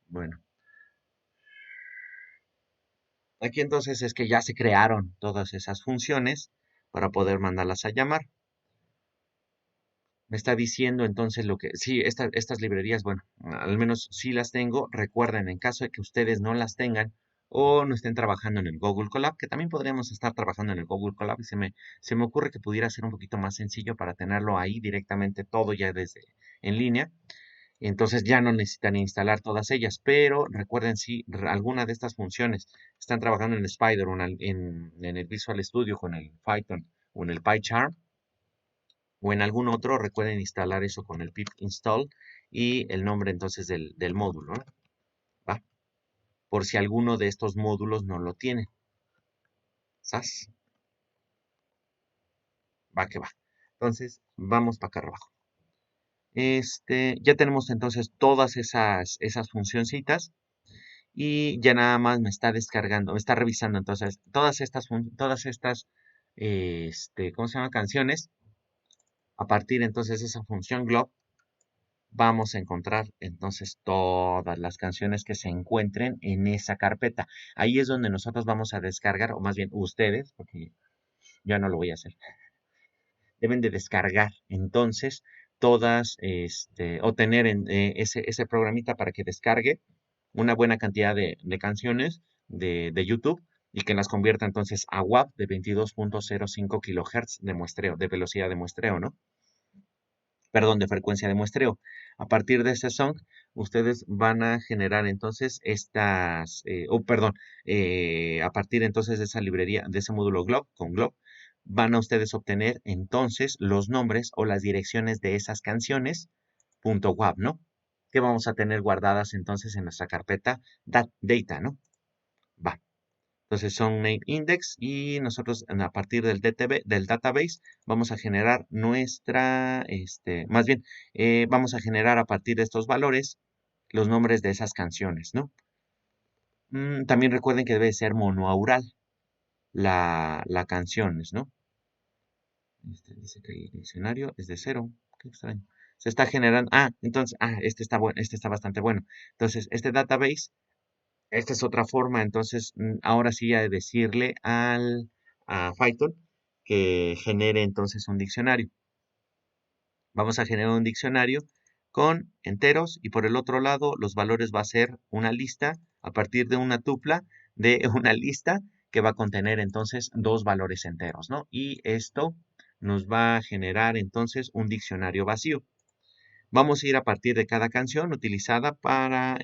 Bueno, aquí entonces es que ya se crearon todas esas funciones para poder mandarlas a llamar. Me está diciendo entonces lo que, sí, estas librerías, bueno, al menos sí las tengo. Recuerden, en caso de que ustedes no las tengan o no estén trabajando en el Google Colab, que también podríamos estar trabajando en el Google Colab, y se me ocurre que pudiera ser un poquito más sencillo para tenerlo ahí directamente todo ya desde en línea. Entonces ya no necesitan instalar todas ellas, pero recuerden si alguna de estas funciones están trabajando en Spider o en el Visual Studio con el Python o en el PyCharm o en algún otro, recuerden instalar eso con el pip install y el nombre entonces del módulo, ¿no? ¿Va? Por si alguno de estos módulos no lo tiene. ¿Sas? Va que va. Entonces, vamos para acá abajo. Ya tenemos entonces todas esas funcioncitas y ya nada más me está descargando, me está revisando entonces todas estas, ¿cómo se llama? Canciones. A partir entonces de esa función glob, vamos a encontrar entonces todas las canciones que se encuentren en esa carpeta. Ahí es donde nosotros vamos a descargar, o más bien ustedes, porque yo no lo voy a hacer, deben de descargar entonces todas, o tener ese programita para que descargue una buena cantidad de canciones de YouTube y que las convierta entonces a WAV de 22.05 kilohertz de muestreo, de velocidad de muestreo, ¿no? Perdón, de frecuencia de muestreo. A partir de ese song, ustedes van a generar entonces perdón, a partir entonces de esa librería, de ese módulo Glob, con Glob, van a ustedes obtener entonces los nombres o las direcciones de esas canciones, .wav, ¿no? Que vamos a tener guardadas entonces en nuestra carpeta data, ¿no? Va. Entonces son name index y nosotros a partir del database vamos a generar más bien, vamos a generar a partir de estos valores los nombres de esas canciones, ¿no? También recuerden que debe ser monoaural la canciones, ¿no? Dice que el diccionario es de cero. Qué extraño. Se está generando. Entonces, este está bueno, este está bastante bueno. Entonces, este database, esta es otra forma, entonces, ahora sí de decirle a Python que genere entonces un diccionario. Vamos a generar un diccionario con enteros y por el otro lado los valores va a ser una lista a partir de una tupla de una lista que va a contener entonces dos valores enteros, ¿no? Y esto nos va a generar entonces un diccionario vacío. Vamos a ir a partir de cada canción utilizada para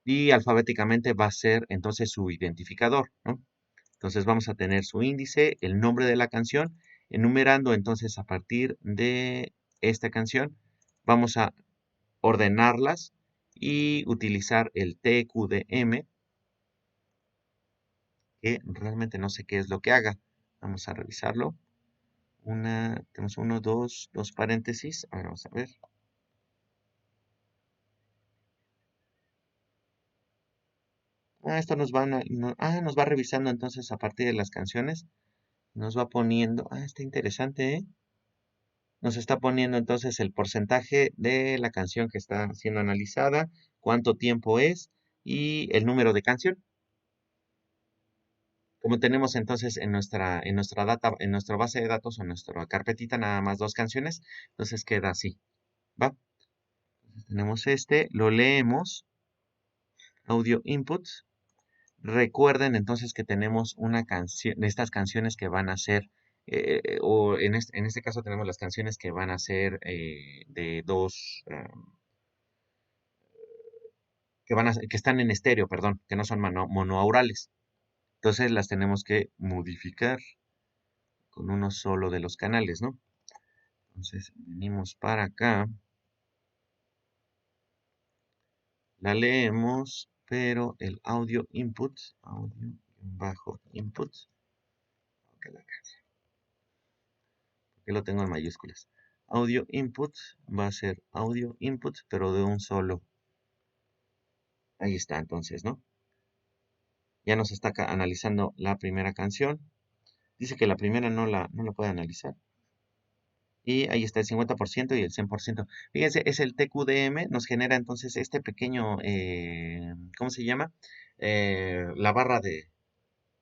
y alfabéticamente va a ser entonces su identificador, ¿no? Entonces vamos a tener su índice, el nombre de la canción, enumerando entonces a partir de esta canción, vamos a ordenarlas y utilizar el TQDM, que realmente no sé qué es lo que haga. Vamos a revisarlo. Tenemos uno, dos paréntesis. A ver, vamos a ver. Esto nos va revisando entonces a partir de las canciones. Nos va poniendo, está interesante, ¿eh? Nos está poniendo entonces el porcentaje de la canción que está siendo analizada, cuánto tiempo es y el número de canción. Como tenemos entonces en nuestra base de datos o en nuestra carpetita nada más dos canciones, entonces queda así, ¿va? Entonces tenemos lo leemos, audio input. Recuerden entonces que tenemos una canción, de estas canciones que van a ser, o en este caso tenemos las canciones que van a ser de dos, que están en estéreo, perdón, que no son monoaurales. Entonces las tenemos que modificar con uno solo de los canales, ¿no? Entonces venimos para acá, la leemos, pero el audio bajo input, que lo tengo en mayúsculas. Audio input va a ser audio input, pero de un solo. Ahí está, entonces, ¿no? Ya nos está analizando la primera canción. Dice que la primera no la puede analizar. Y ahí está el 50% y el 100%. Fíjense, es el TQDM, nos genera entonces este pequeño, ¿cómo se llama? La barra de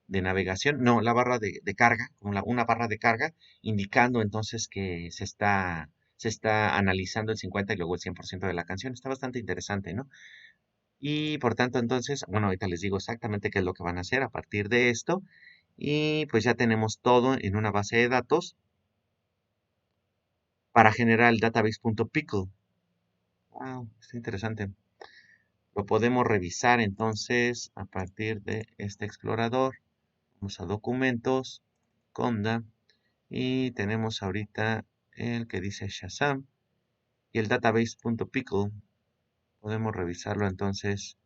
navegación, no, la barra de carga, como una barra de carga, indicando entonces que se está analizando el 50 y luego el 100% de la canción. Está bastante interesante, ¿no? Y por tanto, entonces, bueno, ahorita les digo exactamente qué es lo que van a hacer a partir de esto. Y pues ya tenemos todo en una base de datos para generar el database.pickle. Wow, está interesante. Lo podemos revisar entonces a partir de este explorador. Vamos a documentos, Conda, y tenemos ahorita el que dice Shazam y el database.pickle. Podemos revisarlo entonces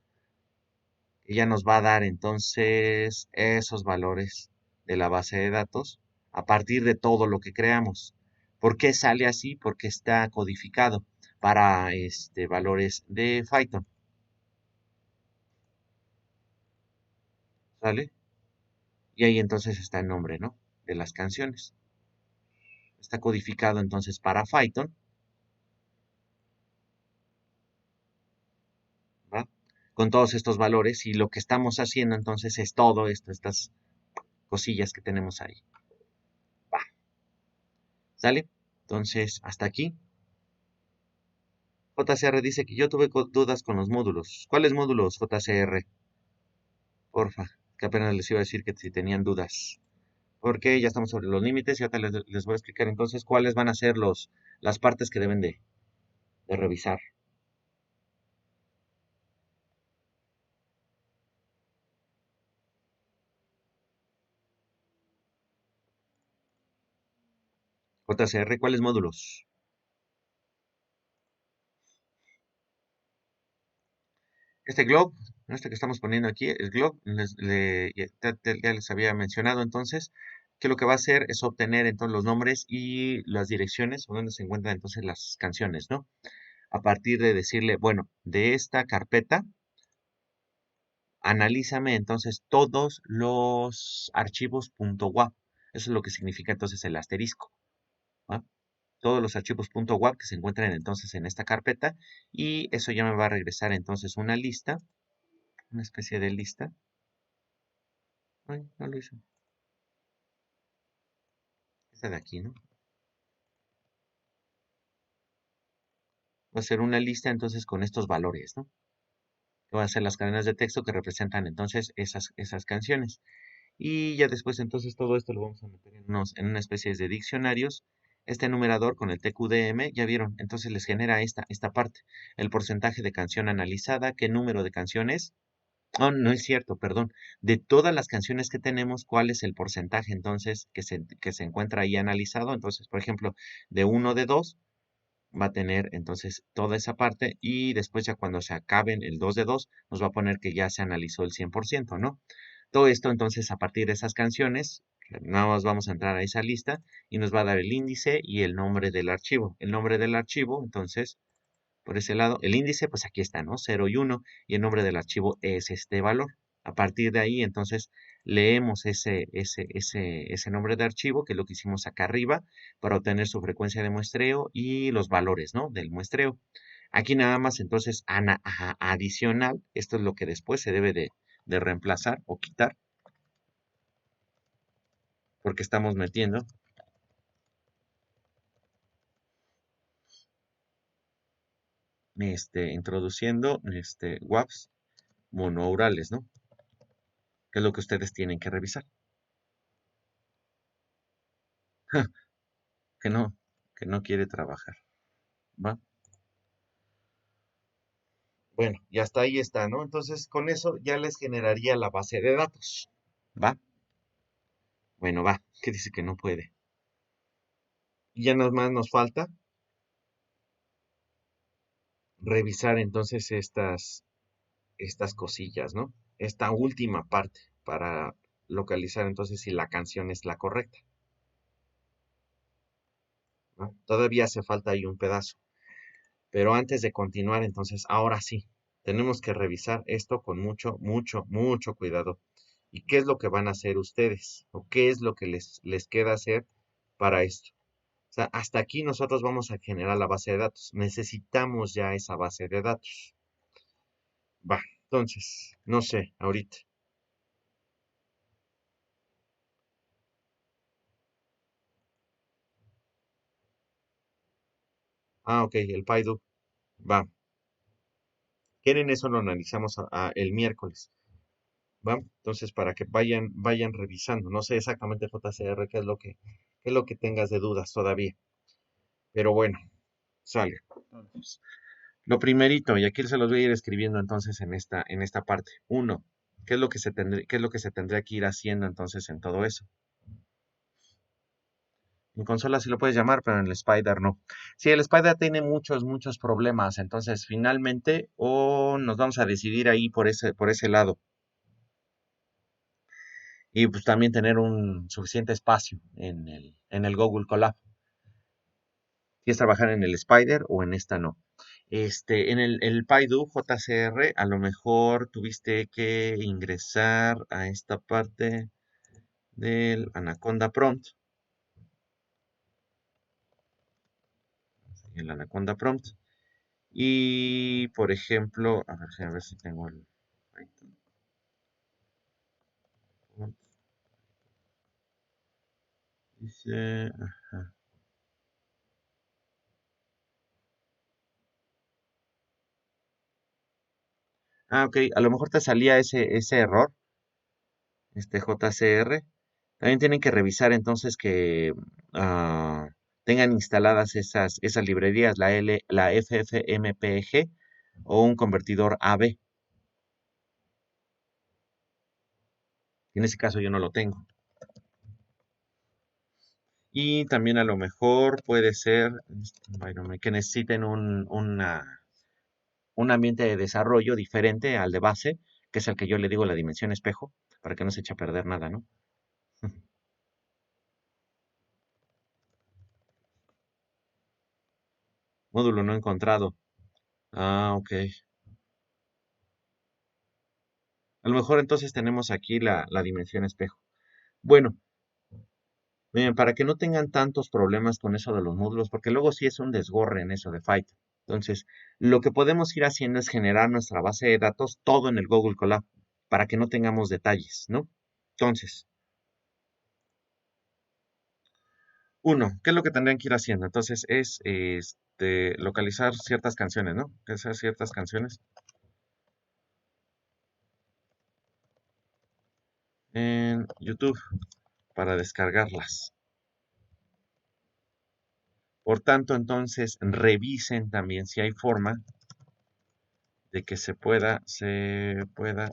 y ya nos va a dar entonces esos valores de la base de datos a partir de todo lo que creamos. ¿Por qué sale así? Porque está codificado para valores de Python. ¿Sale? Y ahí entonces está el nombre, ¿no? De las canciones. Está codificado entonces para Python, ¿va? Con todos estos valores y lo que estamos haciendo entonces es todo esto, estas cosillas que tenemos ahí. ¿Va? ¿Sale? Entonces, hasta aquí. JCR dice que yo tuve dudas con los módulos. ¿Cuáles módulos, JCR? Porfa, que apenas les iba a decir que si tenían dudas. Porque ya estamos sobre los límites y ahora les voy a explicar entonces cuáles van a ser las partes que deben de revisar. JCR, ¿cuáles módulos? Este globe, que estamos poniendo aquí, el globe, ya les había mencionado entonces que lo que va a hacer es obtener entonces los nombres y las direcciones donde se encuentran entonces las canciones, ¿no? A partir de decirle, bueno, de esta carpeta, analízame entonces todos los archivos .wav. Eso es lo que significa entonces el asterisco, ¿va? Todos los archivos .wav que se encuentran entonces en esta carpeta y eso ya me va a regresar entonces una lista, una especie de lista. Ay, no lo hizo. Esta de aquí, ¿no? Va a ser una lista entonces con estos valores, ¿no? Que van a ser las cadenas de texto que representan entonces esas canciones. Y ya después entonces todo esto lo vamos a meter en una especie de diccionarios. Este numerador con el TQDM, ya vieron, entonces les genera esta parte. El porcentaje de canción analizada, qué número de canciones. Oh, no es cierto, perdón. De todas las canciones que tenemos, ¿cuál es el porcentaje entonces que se encuentra ahí analizado? Entonces, por ejemplo, de uno de 2 va a tener entonces toda esa parte y después ya cuando se acaben el 2 de 2 nos va a poner que ya se analizó el 100%, ¿no? Todo esto entonces a partir de esas canciones, nada más vamos a entrar a esa lista y nos va a dar el índice y el nombre del archivo. El nombre del archivo, entonces, por ese lado, el índice, pues aquí está, ¿no? 0 y 1 y el nombre del archivo es este valor. A partir de ahí, entonces, leemos ese nombre de archivo, que es lo que hicimos acá arriba, para obtener su frecuencia de muestreo y los valores, ¿no? Del muestreo. Aquí nada más, entonces, adicional, esto es lo que después se debe de reemplazar o quitar. porque estamos metiendo introduciendo WAVs monourales, ¿no? Que es lo que ustedes tienen que revisar. Que no, que no quiere trabajar, ¿va? Bueno, y hasta ahí está, ¿no? Entonces, con eso ya les generaría la base de datos, ¿va? Bueno, va, que dice que no puede. Y ya nada más nos falta revisar entonces estas cosillas, ¿no? Esta última parte para localizar entonces si la canción es la correcta, ¿no? Todavía hace falta ahí un pedazo. Pero antes de continuar, entonces, ahora sí, tenemos que revisar esto con mucho, mucho, mucho cuidado. ¿Y qué es lo que van a hacer ustedes? ¿O qué es lo que les queda hacer para esto? O sea, hasta aquí nosotros vamos a generar la base de datos. Necesitamos ya esa base de datos. Va, entonces, no sé, ahorita. Ah, ok, el PyDo. Va. ¿Quieren eso? Lo analizamos el miércoles. ¿Va? Entonces, para que vayan revisando. No sé exactamente JCR qué es lo que tengas de dudas todavía. Pero bueno, sale. Entonces, lo primerito, y aquí se los voy a ir escribiendo entonces en esta parte. Uno, qué es lo que se tendría que ir haciendo entonces en todo eso? En consola sí lo puedes llamar, pero en el Spider no. Sí, el Spider tiene muchos, muchos problemas. Entonces, finalmente, o nos vamos a decidir ahí por ese lado. Y pues también tener un suficiente espacio en el Google Colab. Si es trabajar en el Spider o en esta no. En el Paidu JCR, a lo mejor tuviste que ingresar a esta parte del Anaconda Prompt. El Anaconda Prompt. Y, por ejemplo, a ver si tengo el Python prompt. Dice, ajá. Ah, ok, a lo mejor te salía ese error, JCR. También tienen que revisar entonces que tengan instaladas esas librerías, la FFmpeg o un convertidor AB. En ese caso yo no lo tengo. Y también a lo mejor puede ser que necesiten un ambiente de desarrollo diferente al de base, que es el que yo le digo la dimensión espejo, para que no se eche a perder nada, ¿no? Módulo no encontrado. Ah, ok. A lo mejor entonces tenemos aquí la dimensión espejo. Bueno, miren, para que no tengan tantos problemas con eso de los módulos, porque luego sí es un desgorre en eso de Fight. Entonces, lo que podemos ir haciendo es generar nuestra base de datos todo en el Google Colab, para que no tengamos detalles, ¿no? Entonces, uno, ¿qué es lo que tendrían que ir haciendo? Entonces, es localizar ciertas canciones, ¿no? Esas ciertas canciones en YouTube para descargarlas. Por tanto, entonces, revisen también si hay forma de que se pueda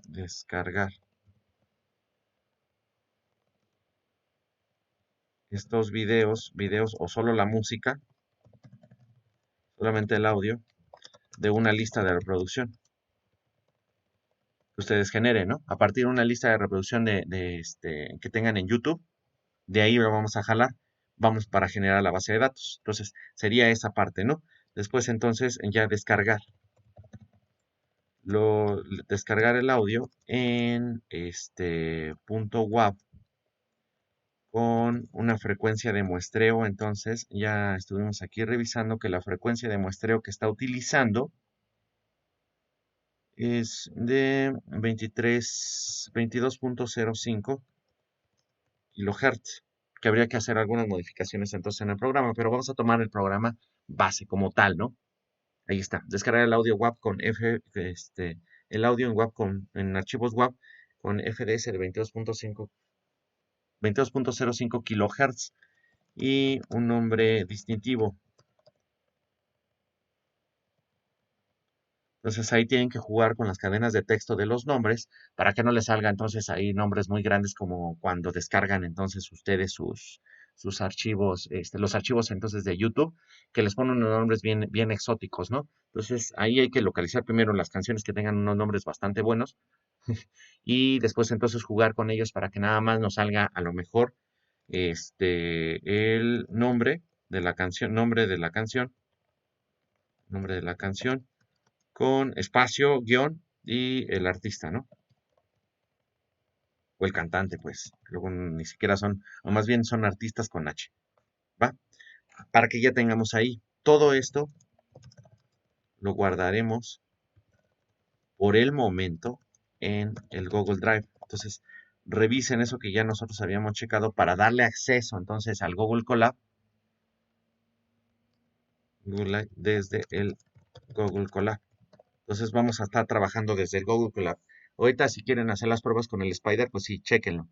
descargar estos videos o solo la música, solamente el audio, de una lista de reproducción que ustedes generen, ¿no? A partir de una lista de reproducción que tengan en YouTube, de ahí lo vamos a jalar, vamos para generar la base de datos. Entonces, sería esa parte, ¿no? Después, entonces, ya descargar el audio en punto .wav con una frecuencia de muestreo. Entonces, ya estuvimos aquí revisando que la frecuencia de muestreo que está utilizando es de 22.05 kilohertz. que habría que hacer algunas modificaciones entonces en el programa, pero vamos a tomar el programa base como tal, ¿no? Ahí está, descargar el audio WAV con el audio en WAV en archivos WAV con FDS de 22.05 kilohertz y un nombre distintivo. Entonces ahí tienen que jugar con las cadenas de texto de los nombres para que no les salga entonces ahí nombres muy grandes como cuando descargan entonces ustedes sus archivos, los archivos entonces de YouTube, que les ponen unos nombres bien, bien exóticos, ¿no? Entonces ahí hay que localizar primero las canciones que tengan unos nombres bastante buenos y después entonces jugar con ellos para que nada más nos salga a lo mejor el nombre de la canción con espacio, guión y el artista, ¿no? O el cantante, pues. Luego ni siquiera son, o más bien son artistas con H, ¿va? Para que ya tengamos ahí. Todo esto lo guardaremos por el momento en el Google Drive. Entonces, revisen eso que ya nosotros habíamos checado para darle acceso entonces al Google desde el Google Colab. Entonces vamos a estar trabajando desde el Google Colab. Ahorita si quieren hacer las pruebas con el Spider, pues sí, chéquenlo.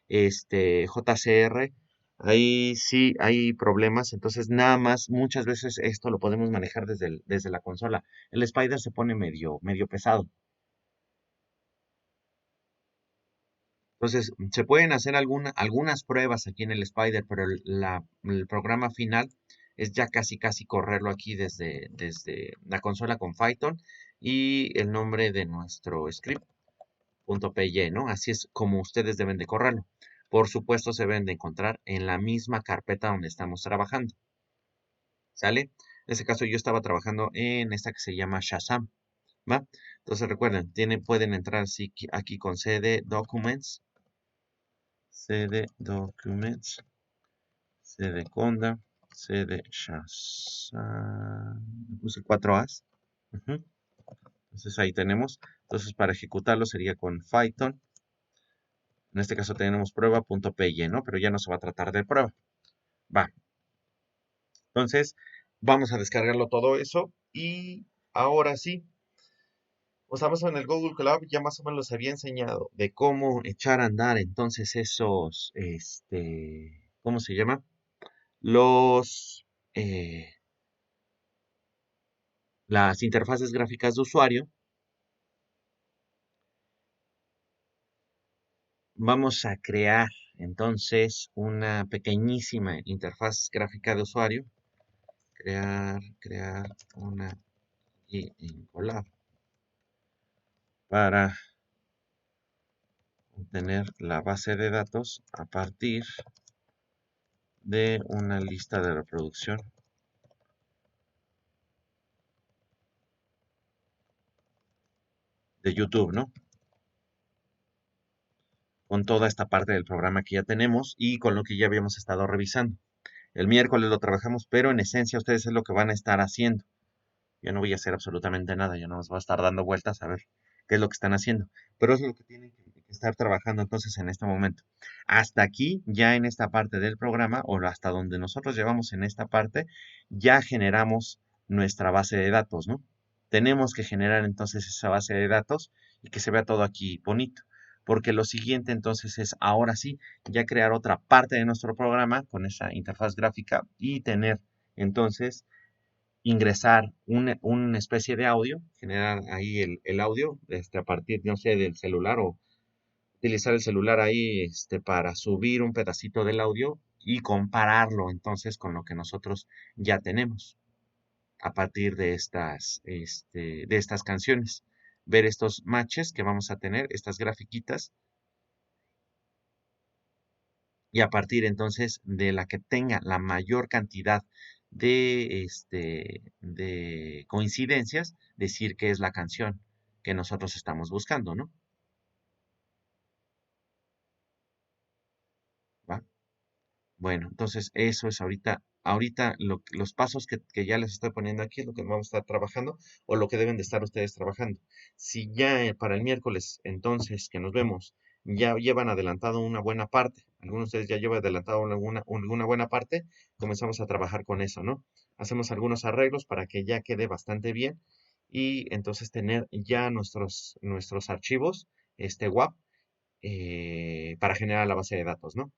JCR, ahí sí hay problemas, entonces nada más, muchas veces esto lo podemos manejar desde la consola. El Spider se pone medio pesado. Entonces, se pueden hacer algunas pruebas aquí en el Spider, pero el programa final es ya casi correrlo aquí desde la consola con Python y el nombre de nuestro script .py, ¿no? Así es como ustedes deben de correrlo. Por supuesto, se deben de encontrar en la misma carpeta donde estamos trabajando. ¿Sale? En este caso yo estaba trabajando en esta que se llama Shazam, ¿va? Entonces recuerden, pueden entrar así aquí con CD Documents, CD Documents, CD Conda, CD Shazam, puse 4 As. Ujú. Entonces ahí tenemos. Entonces para ejecutarlo sería con Python. En este caso tenemos prueba.py, ¿no? Pero ya no se va a tratar de prueba. Va. Entonces, vamos a descargarlo todo eso. Y ahora sí, pues vamos en el Google Colab, ya más o menos les había enseñado de cómo echar a andar entonces ¿cómo se llama? Los, las interfaces gráficas de usuario. Vamos a crear entonces una pequeñísima interfaz gráfica de usuario. Crear una y en Colab para obtener la base de datos a partir de una lista de reproducción de YouTube, ¿no? Con toda esta parte del programa que ya tenemos y con lo que ya habíamos estado revisando. El miércoles lo trabajamos, pero en esencia ustedes es lo que van a estar haciendo. Yo no voy a hacer absolutamente nada, yo no os voy a estar dando vueltas a ver qué es lo que están haciendo. Pero es lo que tienen que estar trabajando entonces en este momento. Hasta aquí, ya en esta parte del programa, o hasta donde nosotros llevamos en esta parte, ya generamos nuestra base de datos, ¿no? Tenemos que generar entonces esa base de datos y que se vea todo aquí bonito. Porque lo siguiente entonces es ahora sí, ya crear otra parte de nuestro programa con esa interfaz gráfica y tener entonces ingresar una especie de audio, generar ahí el audio a partir, no sé, del celular o utilizar el celular ahí para subir un pedacito del audio y compararlo entonces con lo que nosotros ya tenemos a partir de estas canciones. Ver estos matches que vamos a tener, estas grafiquitas, y a partir entonces de la que tenga la mayor cantidad de coincidencias, decir que es la canción que nosotros estamos buscando, ¿no? ¿Va? Bueno, entonces eso es ahorita los pasos que ya les estoy poniendo aquí es lo que vamos a estar trabajando o lo que deben de estar ustedes trabajando. Si ya para el miércoles, entonces, que nos vemos, ya llevan adelantado una buena parte. Algunos de ustedes ya llevan adelantado una buena parte. Comenzamos a trabajar con eso, ¿no? Hacemos algunos arreglos para que ya quede bastante bien y entonces tener ya nuestros archivos, WAP, para generar la base de datos, ¿no?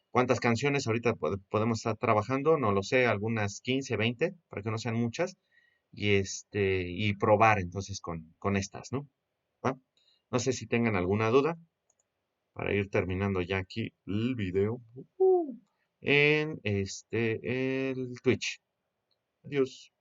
¿Cuántas canciones ahorita podemos estar trabajando? No lo sé, algunas 15, 20, para que no sean muchas, y probar entonces con estas, ¿no? ¿Va? No sé si tengan alguna duda para ir terminando ya aquí el video en el Twitch. Adiós.